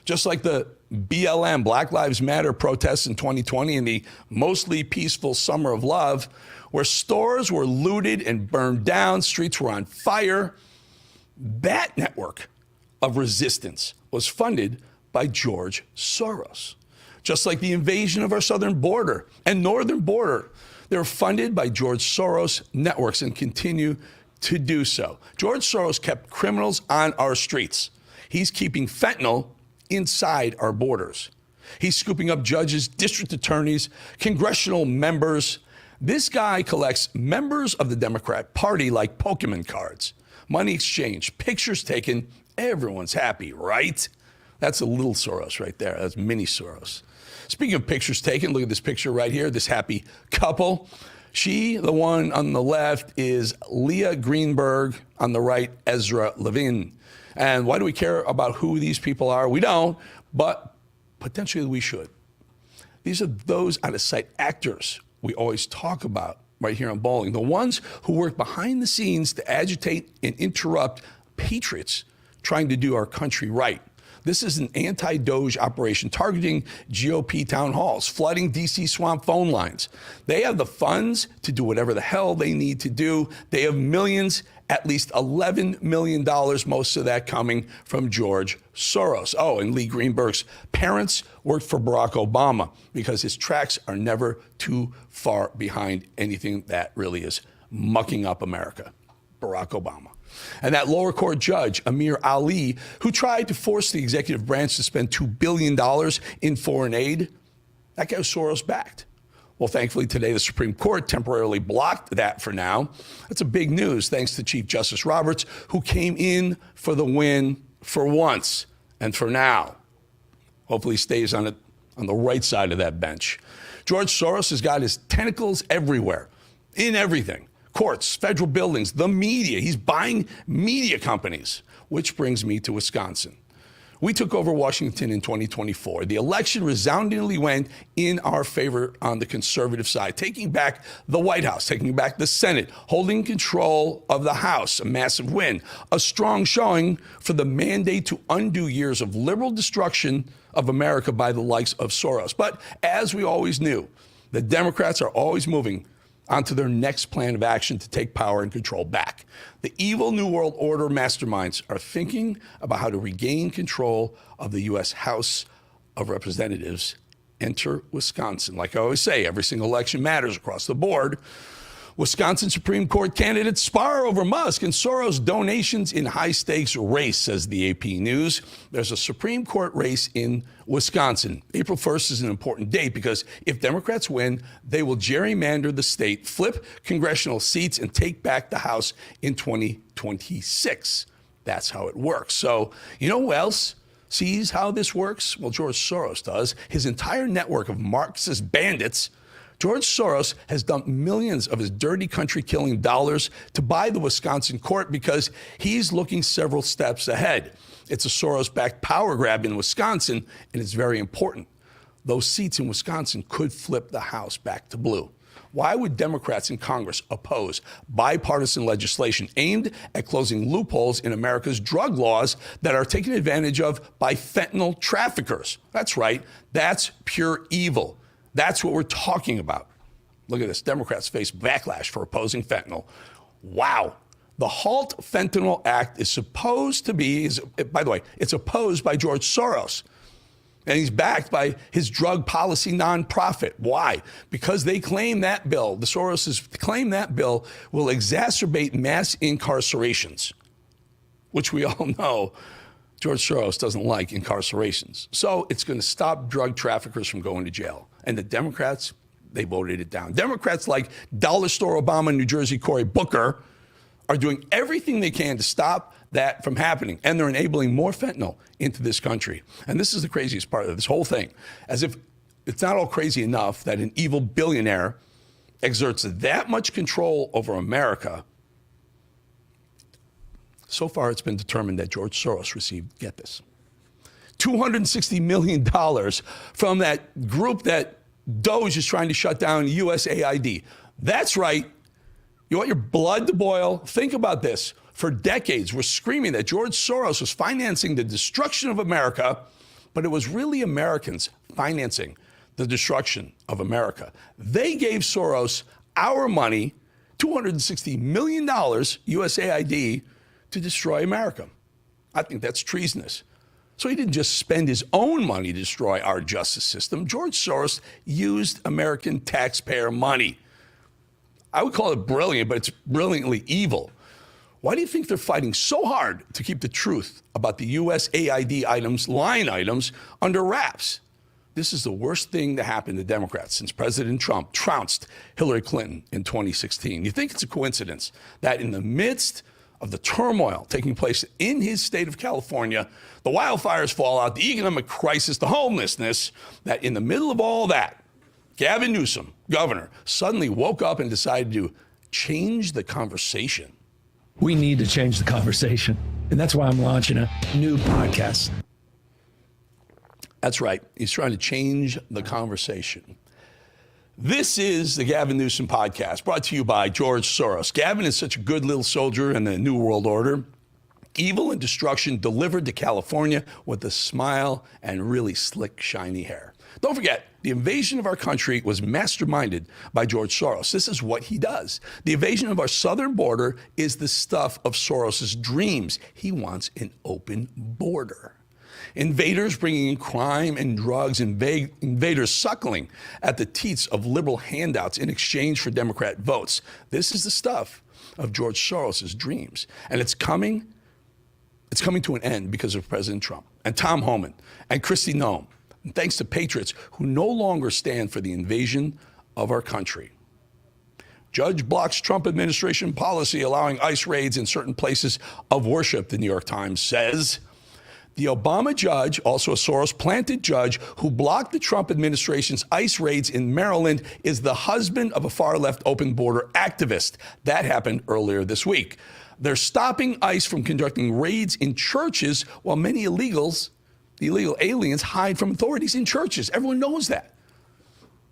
[SPEAKER 5] Just like the BLM, Black Lives Matter protests in 2020 and the mostly peaceful Summer of Love, where stores were looted and burned down, streets were on fire. That network of resistance was funded by George Soros. Just like the invasion of our southern border and northern border, they're funded by George Soros networks and continue to do so. George Soros kept criminals on our streets. He's keeping fentanyl inside our borders. He's scooping up judges, district attorneys, congressional members. This guy collects members of the Democrat Party like Pokemon cards. Money exchanged, pictures taken, everyone's happy, right? That's a little Soros right there. That's mini Soros. Speaking of pictures taken, look at this picture right here, this happy couple. She, the one on the left, is Leah Greenberg. On the right, Ezra Levin. And why do we care about who these people are? We don't, but potentially we should. These are those out-of-sight actors we always talk about right here on Bolling, the ones who work behind the scenes to agitate and interrupt patriots trying to do our country right. This is an anti-DOGE operation targeting GOP town halls, flooding D.C. swamp phone lines. They have the funds to do whatever the hell they need to do. They have millions, at least $11 million, most of that coming from George Soros. Oh, and Lee Greenberg's parents worked for Barack Obama because his tracks are never too far behind anything that really is mucking up America. Barack Obama. And that lower court judge, Amir Ali, who tried to force the executive branch to spend $2 billion in foreign aid, that guy was Soros-backed. Well, thankfully, today, the Supreme Court temporarily blocked that for now. That's a big news, thanks to Chief Justice Roberts, who came in for the win for once and for now. Hopefully, he stays on the right side of that bench. George Soros has got his tentacles everywhere, in everything. Courts, federal buildings, the media. He's buying media companies, which brings me to Wisconsin. We took over Washington in 2024. The election resoundingly went in our favor on the conservative side, taking back the White House, taking back the Senate, holding control of the House, a massive win, a strong showing for the mandate to undo years of liberal destruction of America by the likes of Soros. But as we always knew, the Democrats are always moving onto their next plan of action to take power and control back. The evil New World Order masterminds are thinking about how to regain control of the U.S. House of Representatives enter Wisconsin. Like I always say, every single election matters across the board. Wisconsin Supreme Court candidates spar over Musk and Soros donations in high-stakes race, says the AP News. There's a Supreme Court race in Wisconsin. April 1st is an important date because if Democrats win, they will gerrymander the state, flip congressional seats, and take back the House in 2026. That's how it works. So, you know who else sees how this works? Well, George Soros does. His entire network of Marxist bandits. George Soros has dumped millions of his dirty country-killing dollars to buy the Wisconsin court because he's looking several steps ahead. It's a Soros-backed power grab in Wisconsin, and it's very important. Those seats in Wisconsin could flip the House back to blue. Why would Democrats in Congress oppose bipartisan legislation aimed at closing loopholes in America's drug laws that are taken advantage of by fentanyl traffickers? That's right. That's pure evil. That's what we're talking about. Look at this. Democrats face backlash for opposing fentanyl. Wow. The Halt Fentanyl Act is supposed to be, by the way, it's opposed by George Soros. And he's backed by his drug policy nonprofit. Why? Because they claim that bill, the Soroses claim that bill will exacerbate mass incarcerations, which we all know George Soros doesn't like incarcerations. So it's going to stop drug traffickers from going to jail. And the Democrats, they voted it down. Democrats like Dollar Store Obama, New Jersey Cory Booker are doing everything they can to stop that from happening. And they're enabling more fentanyl into this country. And this is the craziest part of this whole thing. As if it's not all crazy enough that an evil billionaire exerts that much control over America. So far, it's been determined that George Soros received, get this, $260 million from that group that DOGE is trying to shut down, USAID. That's right. You want your blood to boil? Think about this. For decades, we're screaming that George Soros was financing the destruction of America, but it was really Americans financing the destruction of America. They gave Soros our money, $260 million, USAID, to destroy America. I think that's treasonous. So he didn't just spend his own money to destroy our justice system. George Soros used American taxpayer money. I would call it brilliant, but it's brilliantly evil. Why do you think they're fighting so hard to keep the truth about the USAID items, line items, under wraps? This is the worst thing to happen to Democrats since President Trump trounced Hillary Clinton in 2016. You think it's a coincidence that in the midst of the turmoil taking place in his state of California, the wildfires, fallout, the economic crisis, the homelessness, that in the middle of all that, Gavin Newsom, governor, suddenly woke up and decided to change the conversation?
[SPEAKER 2] We need to change the conversation. And that's why I'm launching a new podcast.
[SPEAKER 5] That's right. He's trying to change the conversation. This is the Gavin Newsom podcast, brought to you by George Soros. Gavin is such a good little soldier in the New World Order. Evil and destruction delivered to California with a smile and really slick, shiny hair. Don't forget, the invasion of our country was masterminded by George Soros. This is what he does. The invasion of our southern border is the stuff of Soros's dreams. He wants an open border. Invaders bringing in crime and drugs, invaders suckling at the teats of liberal handouts in exchange for Democrat votes. This is the stuff of George Soros's dreams. And it's coming to an end because of President Trump and Tom Homan and Kristi Noem. And thanks to patriots who no longer stand for the invasion of our country. Judge blocks Trump administration policy allowing ICE raids in certain places of worship, the New York Times says. The Obama judge, also a Soros-planted judge, who blocked the Trump administration's ICE raids in Maryland is the husband of a far-left open border activist. That happened earlier this week. They're stopping ICE from conducting raids in churches while many illegals, the illegal aliens, hide from authorities in churches. Everyone knows that.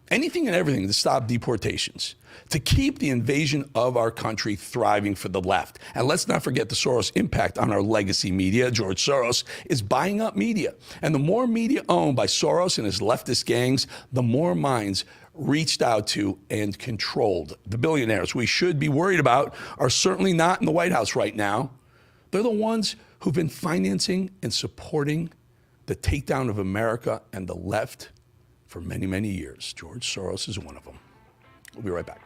[SPEAKER 5] Anything and everything to stop deportations, to keep the invasion of our country thriving for the left. And let's not forget the Soros impact on our legacy media. George Soros is buying up media. And the more media owned by Soros and his leftist gangs, the more minds reached out to and controlled. The billionaires we should be worried about are certainly not in the White House right now. They're the ones who've been financing and supporting the takedown of America and the left for many, many years. George Soros is one of them. We'll be right back.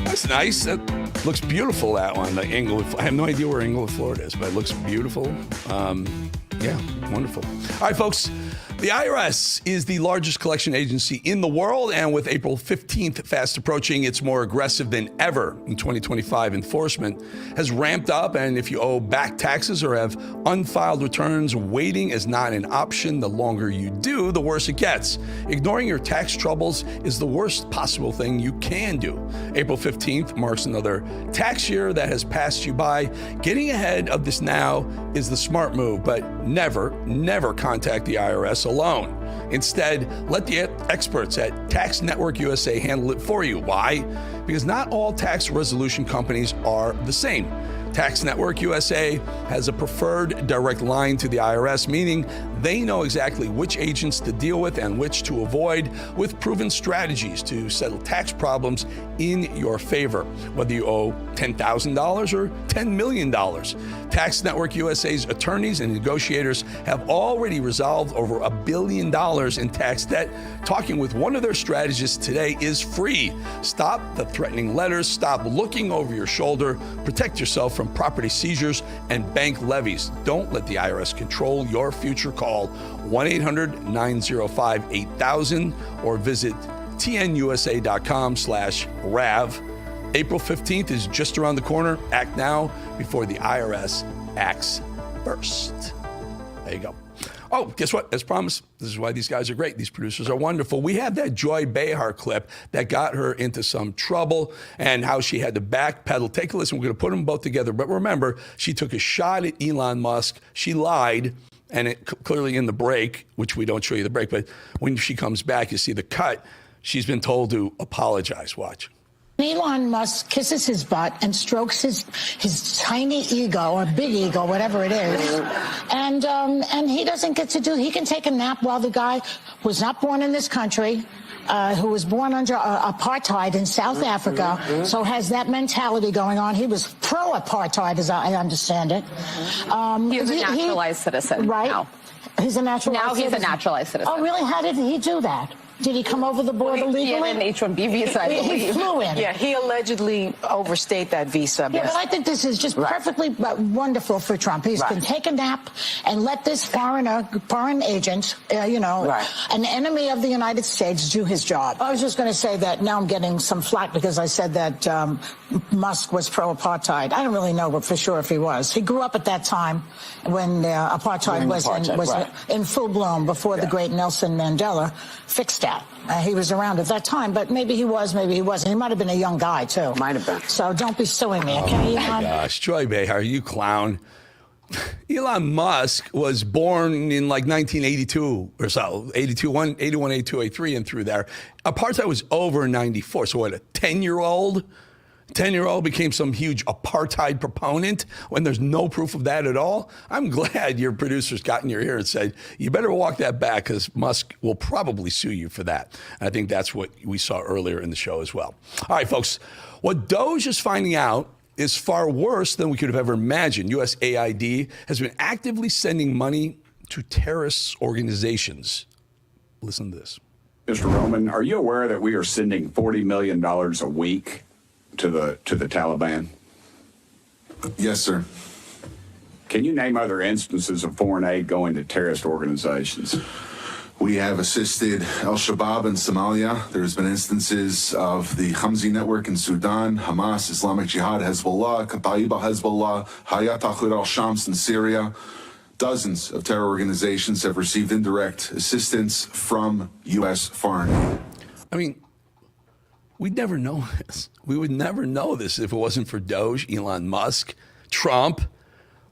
[SPEAKER 5] That's nice. That looks beautiful, that one. The Englewood. I have no idea where Englewood, Florida is, but it looks beautiful. Yeah, wonderful. All right, folks. The IRS is the largest collection agency in the world, and with April 15th fast approaching, it's more aggressive than ever. In 2025, enforcement has ramped up, and if you owe back taxes or have unfiled returns, waiting is not an option. The longer you do, the worse it gets. Ignoring your tax troubles is the worst possible thing you can do. April 15th marks another tax year that has passed you by. Getting ahead of this now is the smart move, but never contact the IRS alone. Instead, let the experts at Tax Network USA handle it for you. Why? Because not all tax resolution companies are the same. Tax Network USA has a preferred direct line to the IRS, meaning they know exactly which agents to deal with and which to avoid, with proven strategies to settle tax problems in your favor, whether you owe $10,000 or $10 million. Tax Network USA's attorneys and negotiators have already resolved over $1 billion in tax debt. Talking with one of their strategists today is free. Stop the threatening letters, stop looking over your shoulder, protect yourself from property seizures and bank levies. Don't let the IRS control your future. Call 1-800-905-8000 or visit tnusa.com/RAV. April 15th is just around the corner. Act now before the IRS acts first. There you go. Oh, guess what? As promised, this is why these guys are great. These producers are wonderful. We have that Joy Behar clip that got her into some trouble and how she had to backpedal. Take a listen. We're going to put them both together. But remember, she took a shot at Elon Musk. She lied. And it clearly in the break, which we don't show you the break, but when she comes back, you see the cut. She's been told to apologize. Watch.
[SPEAKER 3] Elon Musk kisses his butt and strokes his tiny ego or big ego, whatever it is, and he doesn't get to do. He can take a nap while the guy was not born in this country. Who was born under apartheid in South Africa, so has that mentality going on. He was pro-apartheid, as I understand it.
[SPEAKER 19] He's a naturalized citizen.
[SPEAKER 3] Right?
[SPEAKER 19] Now.
[SPEAKER 3] He's a naturalized citizen.
[SPEAKER 19] Now he's a naturalized citizen.
[SPEAKER 3] Oh, really? How did he do that? Did he come over the border legally?
[SPEAKER 19] He had an H-1B visa, I believe.
[SPEAKER 3] He flew in.
[SPEAKER 20] Yeah, he allegedly overstayed that visa.
[SPEAKER 3] Yeah, but I think this is just perfectly wonderful for Trump. He can take a nap and let this foreign agent, an enemy of the United States, do his job. I was just going to say that now I'm getting some flack because I said that Musk was pro-apartheid. I don't really know for sure if he was. He grew up at that time when apartheid was in full bloom before the great Nelson Mandela fixed that. He was around at that time, but maybe he was, maybe he wasn't. He might have been a young guy, too.
[SPEAKER 20] Might have been.
[SPEAKER 3] So don't be suing me, okay, Elon?
[SPEAKER 5] Gosh, Joy Behar, you clown. Elon Musk was born in like 1982 or so, 81, 82, 83, and through there. Apartheid was over in 94. So what, a 10-year-old? 10-year-old became some huge apartheid proponent when there's no proof of that at all? I'm glad your producers got in your ear and said, you better walk that back because Musk will probably sue you for that. And I think that's what we saw earlier in the show as well. All right, folks, what DOGE is finding out is far worse than we could have ever imagined. USAID has been actively sending money to terrorist organizations. Listen to this.
[SPEAKER 21] Mr. Roman, are you aware that we are sending $40 million a week to the Taliban?
[SPEAKER 22] Yes, sir.
[SPEAKER 21] Can you name other instances of foreign aid going to terrorist organizations?
[SPEAKER 22] We have assisted al-Shabaab in Somalia. There's been instances of the Hamzi network in Sudan, Hamas, Islamic Jihad, Hezbollah, Kataib al-Hezbollah, Hayat Tahrir al-Shams in Syria. Dozens of terror organizations have received indirect assistance from U.S. foreign aid.
[SPEAKER 5] I mean, we'd never know this. We would never know this if it wasn't for DOGE, Elon Musk, Trump.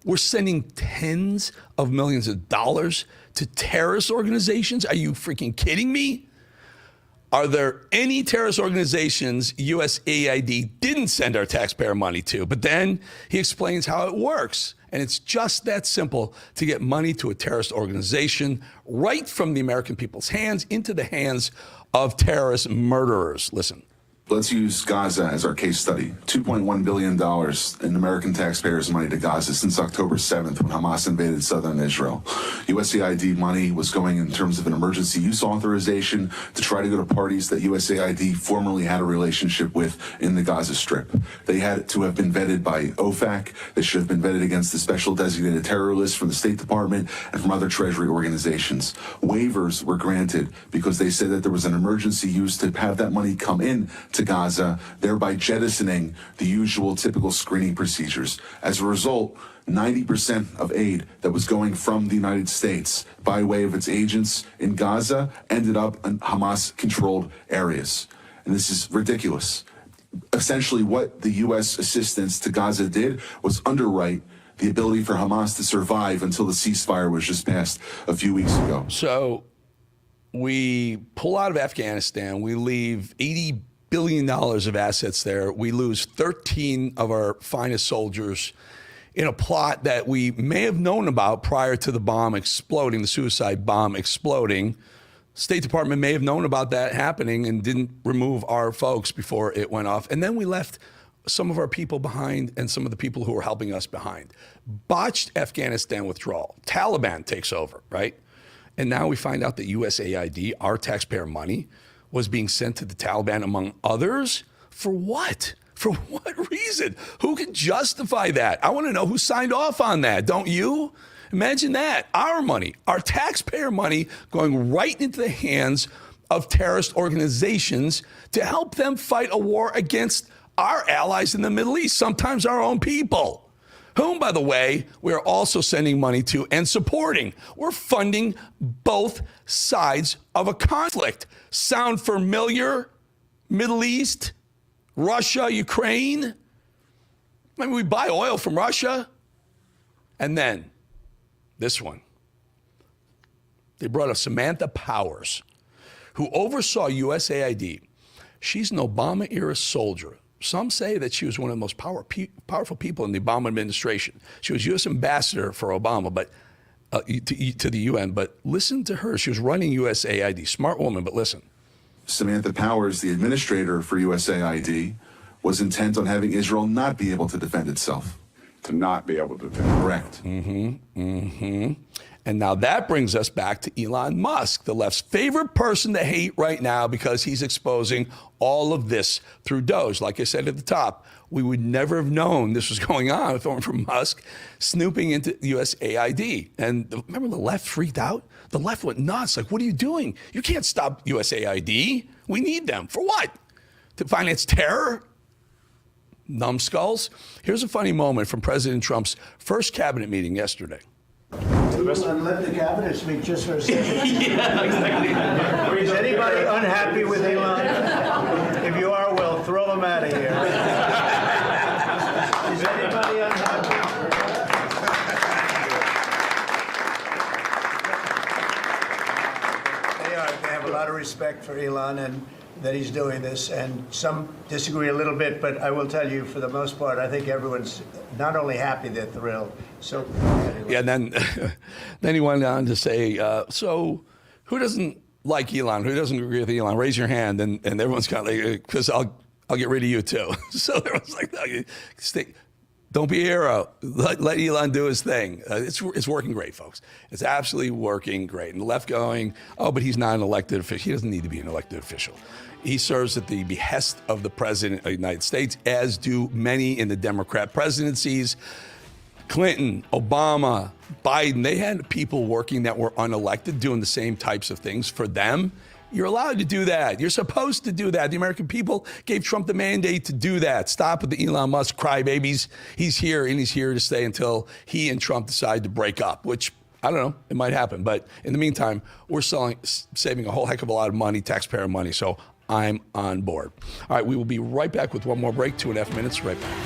[SPEAKER 5] We're sending tens of millions of dollars to terrorist organizations. Are you freaking kidding me? Are there any terrorist organizations USAID didn't send our taxpayer money to? But then he explains how it works. And it's just that simple to get money to a terrorist organization right from the American people's hands into the hands of terrorist murderers. Listen.
[SPEAKER 22] Let's use Gaza as our case study. $2.1 billion in American taxpayers' money to Gaza since October 7th when Hamas invaded southern Israel. USAID money was going in terms of an emergency use authorization to try to go to parties that USAID formerly had a relationship with in the Gaza Strip. They had to have been vetted by OFAC. They should have been vetted against the special designated terror list from the State Department and from other Treasury organizations. Waivers were granted because they said that there was an emergency use to have that money come in to Gaza, thereby jettisoning the usual typical screening procedures. As a result, 90% of aid that was going from the United States by way of its agents in Gaza ended up in Hamas-controlled areas. And this is ridiculous. Essentially, what the U.S. assistance to Gaza did was underwrite the ability for Hamas to survive until the ceasefire was just passed a few weeks ago.
[SPEAKER 5] So we pull out of Afghanistan. We leave $80 billion of assets there. We lose 13 of our finest soldiers in a plot that we may have known about prior to the bomb exploding, the suicide bomb exploding. State Department may have known about that happening and didn't remove our folks before it went off. And then we left some of our people behind and some of the people who were helping us behind. Botched Afghanistan withdrawal. Taliban takes over, right? And now we find out that USAID, our taxpayer money, was being sent to the Taliban, among others. For what? For what reason? Who can justify that? I want to know who signed off on that. Don't you? Imagine that. Our money, our taxpayer money, going right into the hands of terrorist organizations to help them fight a war against our allies in the Middle East, sometimes our own people, whom, by the way, we're also sending money to and supporting. We're funding both sides of a conflict. Sound familiar? Middle East, Russia, Ukraine. I mean, we buy oil from Russia. And then this one. They brought up Samantha Powers, who oversaw USAID She's an Obama-era soldier. Some say that she was one of the most powerful people in the Obama administration. She was U.S. ambassador for Obama, but to the UN. But listen to her. She was running USAID. Smart woman, but listen.
[SPEAKER 22] Samantha Powers, the administrator for USAID, was intent on having Israel not be able to defend itself.
[SPEAKER 21] To not be able to defend.
[SPEAKER 22] Correct.
[SPEAKER 5] And now that brings us back to Elon Musk, the left's favorite person to hate right now because he's exposing all of this through DOGE. Like I said at the top, we would never have known this was going on if it weren't for Musk snooping into USAID. And remember, the left freaked out? The left went nuts. Like, what are you doing? You can't stop USAID. We need them. For what? To finance terror? Numbskulls. Here's a funny moment from President Trump's first cabinet meeting yesterday.
[SPEAKER 4] Let the cabinet speak just for a second.
[SPEAKER 6] Yeah, exactly.
[SPEAKER 4] Is anybody unhappy with Elon? If you are, well, throw him out of here. Is anybody unhappy? They have a lot of respect for Elon and that he's doing this, and some disagree a little bit, but I will tell you, for the most part, I think everyone's not only happy, they're thrilled. So,
[SPEAKER 5] yeah, and then he went on to say, so who doesn't like Elon? Who doesn't agree with Elon? Raise your hand, and everyone's kind of like, because I'll get rid of you too. So everyone's like, don't be a hero. Let Elon do his thing. It's working great, folks. It's absolutely working great. And the left going, oh, but he's not an elected official. He doesn't need to be an elected official. He serves at the behest of the President of the United States, as do many in the Democrat presidencies. Clinton, Obama, Biden, they had people working that were unelected doing the same types of things for them. You're allowed to do that. You're supposed to do that. The American people gave Trump the mandate to do that. Stop with the Elon Musk crybabies. He's here, and he's here to stay until he and Trump decide to break up, which, I don't know, it might happen. But in the meantime, we're saving a whole heck of a lot of money, taxpayer money, so I'm on board. All right, we will be right back with one more break, 2.5 minutes, right back.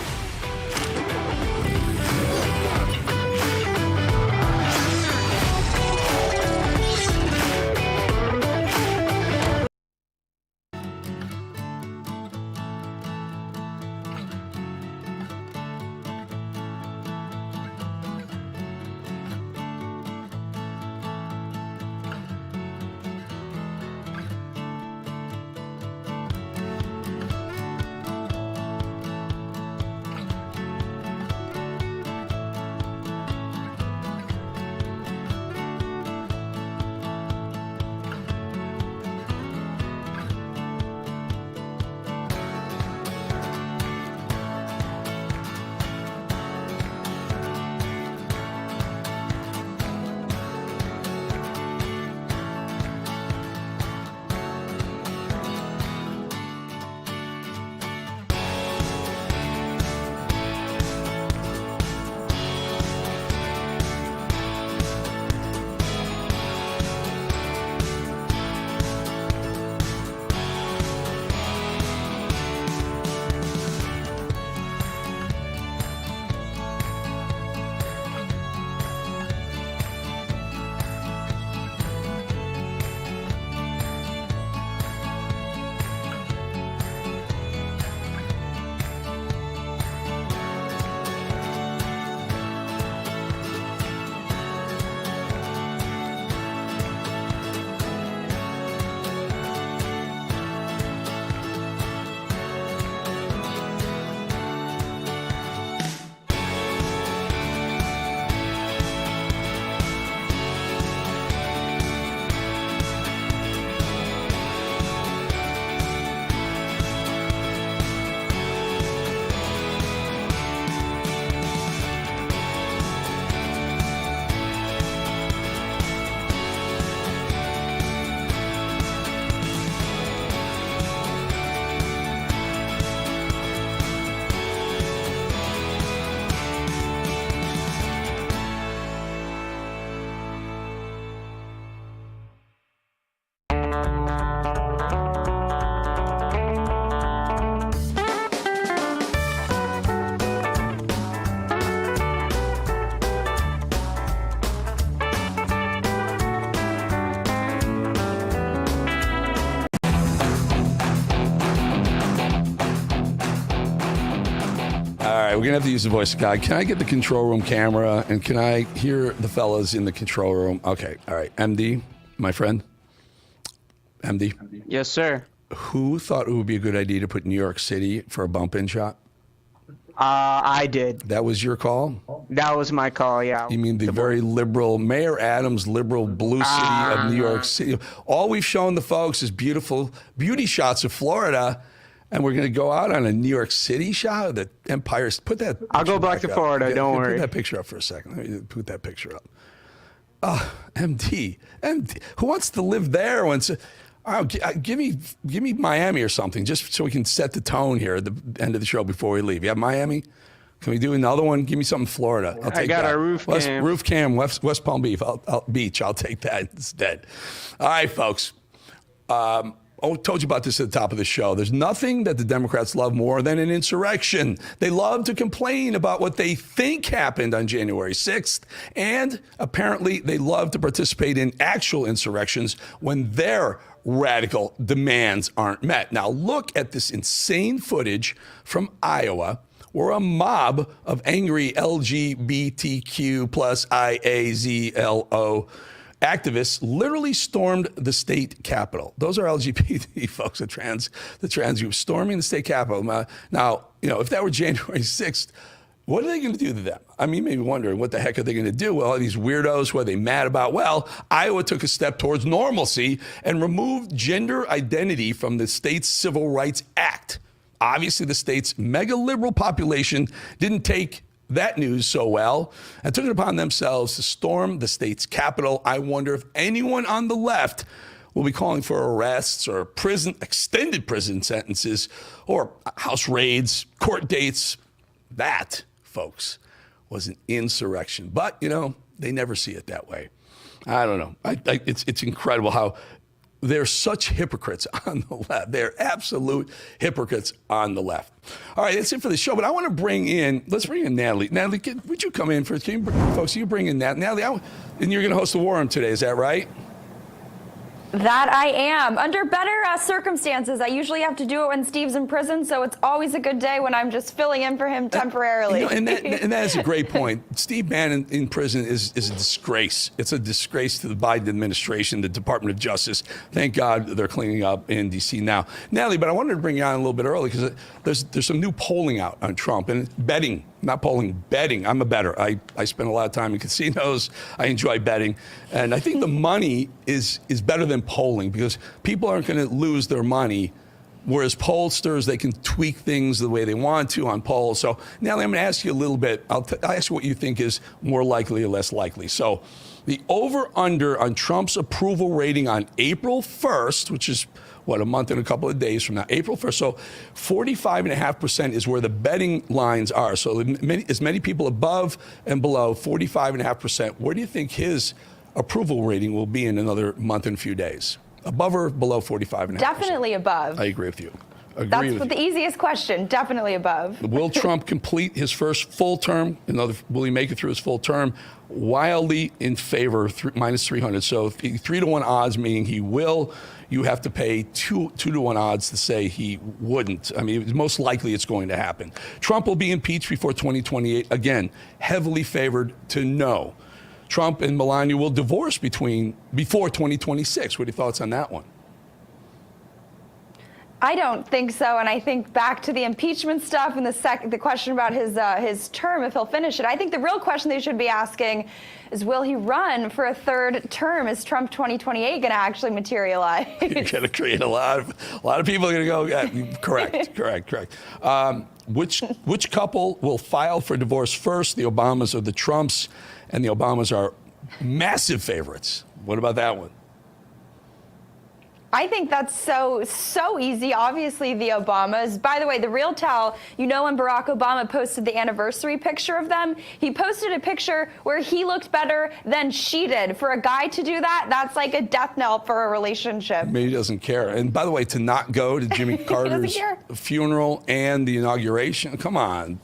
[SPEAKER 5] going to have to use the voice of God. Can I get the control room camera, and can I hear the fellas in the control room? Okay, all right. MD, my friend. MD.
[SPEAKER 7] Yes, sir.
[SPEAKER 5] Who thought it would be a good idea to put New York City for a bump-in shot?
[SPEAKER 7] I did.
[SPEAKER 5] That was your call?
[SPEAKER 7] That was my call, yeah.
[SPEAKER 5] You mean the very liberal, Mayor Adams' liberal blue city of New York City. All we've shown the folks is beautiful beauty shots of Florida, and we're going to go out on a New York City shot of the Empire. Put that.
[SPEAKER 7] I'll go back to Florida, don't worry.
[SPEAKER 5] Put that picture up for a second. Let me put that picture up. MD. Who wants to live there? Give me Miami or something, just so we can set the tone here at the end of the show before we leave. You have Miami? Can we do another one? Give me something Florida. I'll take
[SPEAKER 7] I got
[SPEAKER 5] that.
[SPEAKER 7] a roof cam.
[SPEAKER 5] Roof cam, West Palm Beach. Beach. I'll take that instead. All right, folks. Told you about this at the top of the show. There's nothing that the Democrats love more than an insurrection. They love to complain about what they think happened on January 6th, and apparently they love to participate in actual insurrections when their radical demands aren't met. Now look at this insane footage from Iowa where a mob of angry LGBTQ plus IAZLO activists literally stormed the state capitol. Those are LGBT folks, the trans group storming the state capitol. Now, if that were January 6th, what are they going to do to them? I mean, maybe wondering what the heck are they going to do? Well, all these weirdos, who are they mad about? Well, Iowa took a step towards normalcy and removed gender identity from the state's Civil Rights Act. Obviously, the state's mega liberal population didn't take that news so well and took it upon themselves to storm the state's capital. I wonder if anyone on the left will be calling for arrests or extended prison sentences or house raids, court dates. That, folks, was an insurrection. But, they never see it that way. I don't know. It's incredible how they're such hypocrites on the left. They're absolute hypocrites on the left. All right, that's it for the show. But I want to let's bring in Natalie. Natalie, would you come in first? Folks, you bring in Natalie. And you're going to host the War Room today, is that right?
[SPEAKER 8] That I am. Under better circumstances. I usually have to do it when Steve's in prison, so it's always a good day when I'm just filling in for him temporarily.
[SPEAKER 5] And that is a great point. Steve Bannon in prison is a disgrace. It's a disgrace to the Biden administration, the Department of Justice. Thank God they're cleaning up in D.C. now. Natalie, but I wanted to bring you on a little bit early because there's some new polling out on Trump and betting. Not polling, betting. I'm a bettor. I spend a lot of time in casinos. I enjoy betting. And I think the money is better than polling because people aren't going to lose their money, whereas pollsters, they can tweak things the way they want to on polls. So, Natalie, I'm going to ask you a little bit. I'll ask you what you think is more likely or less likely. So, the over-under on Trump's approval rating on April 1st, which is a month and a couple of days from now, April 1st. So 45.5% is where the betting lines are. So as many people above and below 45.5%. Where do you think his approval rating will be in another month and a few days? Above or below 45.5%?
[SPEAKER 8] Definitely above.
[SPEAKER 5] I agree with you.
[SPEAKER 8] That's the easiest question. Definitely above.
[SPEAKER 5] Will Trump complete his first full term? Will he make it through his full term? Wildly in favor, minus 300. So 3-1 odds, meaning he will. You have to pay 2-1 odds to say he wouldn't. I mean, most likely it's going to happen. Trump will be impeached before 2028. Again, heavily favored to no. Trump and Melania will divorce before 2026. What are your thoughts on that one?
[SPEAKER 8] I don't think so, and I think back to the impeachment stuff and the question about his term, if he'll finish it. I think the real question they should be asking is, will he run for a third term? Is Trump 2028 going to actually materialize?
[SPEAKER 5] You're going to create a lot of people are going to go. Yeah, correct. Which couple will file for divorce first? The Obamas or the Trumps? And the Obamas are massive favorites. What about that one?
[SPEAKER 8] I think that's so easy. Obviously, the Obamas. By the way, the real tell, when Barack Obama posted the anniversary picture of them, he posted a picture where he looked better than she did. For a guy to do that, that's like a death knell for a relationship.
[SPEAKER 5] Maybe he doesn't care. And by the way, to not go to Jimmy Carter's funeral and the inauguration, come on.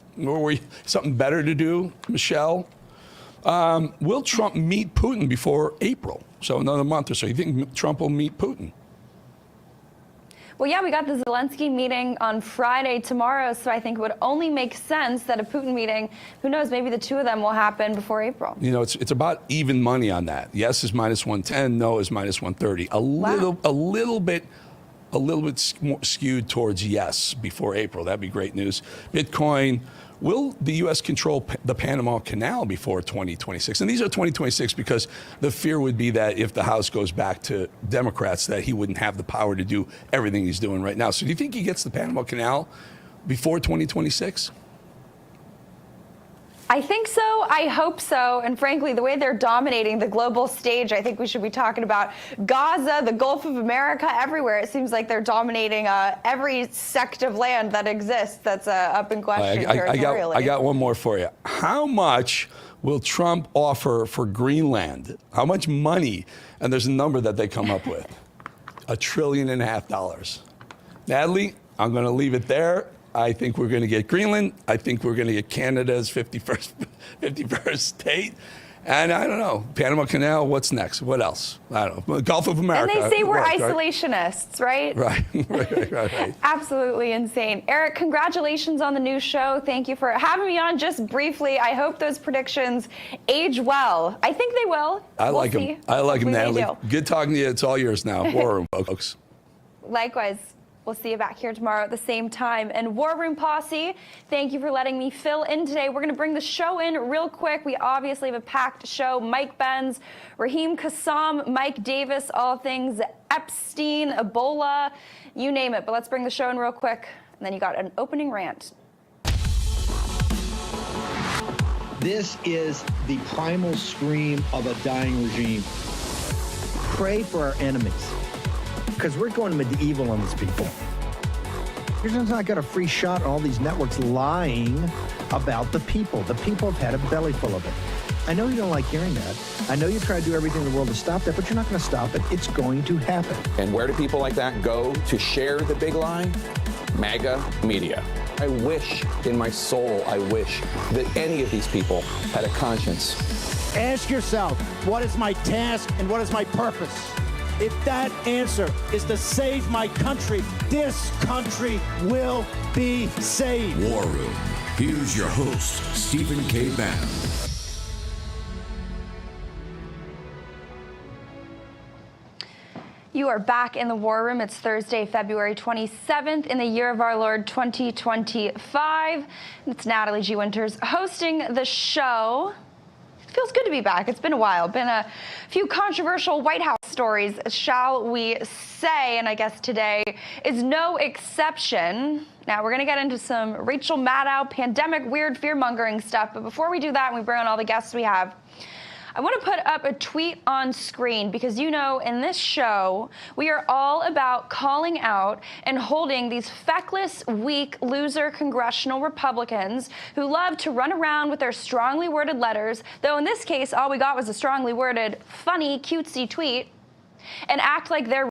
[SPEAKER 5] Something better to do, Michelle? Will Trump meet Putin before April? So another month or so. You think Trump will meet Putin?
[SPEAKER 8] Well, yeah, we got the Zelensky meeting on Friday tomorrow, so I think it would only make sense that a Putin meeting, who knows, maybe the two of them will happen before April.
[SPEAKER 5] You know, it's about even money on that. Yes is minus 110, no is minus 130. A little bit more skewed towards yes before April. That'd be great news. Bitcoin. Will the U.S. control the Panama Canal before 2026? And these are 2026 because the fear would be that if the House goes back to Democrats, that he wouldn't have the power to do everything he's doing right now. So do you think he gets the Panama Canal before 2026?
[SPEAKER 8] I think so. I hope so. And frankly, the way they're dominating the global stage, I think we should be talking about Gaza, the Gulf of America, everywhere. It seems like they're dominating every sect of land that exists that's up in question territorially.
[SPEAKER 5] I got one more for you. How much will Trump offer for Greenland? How much money? And there's a number that they come up with. $1.5 trillion. Natalie, I'm going to leave it there. I think we're going to get Greenland. I think we're going to get Canada's 51st state. And I don't know, Panama Canal, what's next? What else? I don't know. Gulf of America.
[SPEAKER 8] And they say we're isolationists, right?
[SPEAKER 5] Right.
[SPEAKER 8] Absolutely insane. Eric, congratulations on the new show. Thank you for having me on just briefly. I hope those predictions age well. I think they will.
[SPEAKER 5] I like them. I like them, Natalie. Good talking to you. It's all yours now. War Room, folks.
[SPEAKER 8] Likewise. We'll see you back here tomorrow at the same time. And War Room Posse, thank you for letting me fill in today. We're going to bring the show in real quick. We obviously have a packed show. Mike Benz, Raheem Kassam, Mike Davis, all things Epstein, Ebola, you name it. But let's bring the show in real quick. And then you got an opening rant.
[SPEAKER 9] This is the primal scream of a dying regime. Pray for our enemies, because we're going medieval on these people. Here's not got a free shot on all these networks lying about the people. The people have had a belly full of it. I know you don't like hearing that. I know you try to do everything in the world to stop that, but you're not going to stop it. It's going to happen.
[SPEAKER 16] And where do people like that go to share the big lie? MAGA media. I wish in my soul, I wish that any of these people had a conscience.
[SPEAKER 9] Ask yourself, what is my task and what is my purpose? If that answer is to save my country, this country will be saved.
[SPEAKER 17] War Room. Here's your host, Stephen K. Bannon.
[SPEAKER 8] You are back in the War Room. It's Thursday, February 27th in the year of our Lord 2025. It's Natalie G. Winters hosting the show. Feels good to be back. It's been a while. Been a few controversial White House stories, shall we say, and I guess today is no exception. Now, we're going to get into some Rachel Maddow pandemic weird fear-mongering stuff, but before we do that and we bring on all the guests we have, I want to put up a tweet on screen because, you know, in this show, we are all about calling out and holding these feckless, weak, loser congressional Republicans who love to run around with their strongly worded letters, though in this case, all we got was a strongly worded, funny, cutesy tweet, and act like they're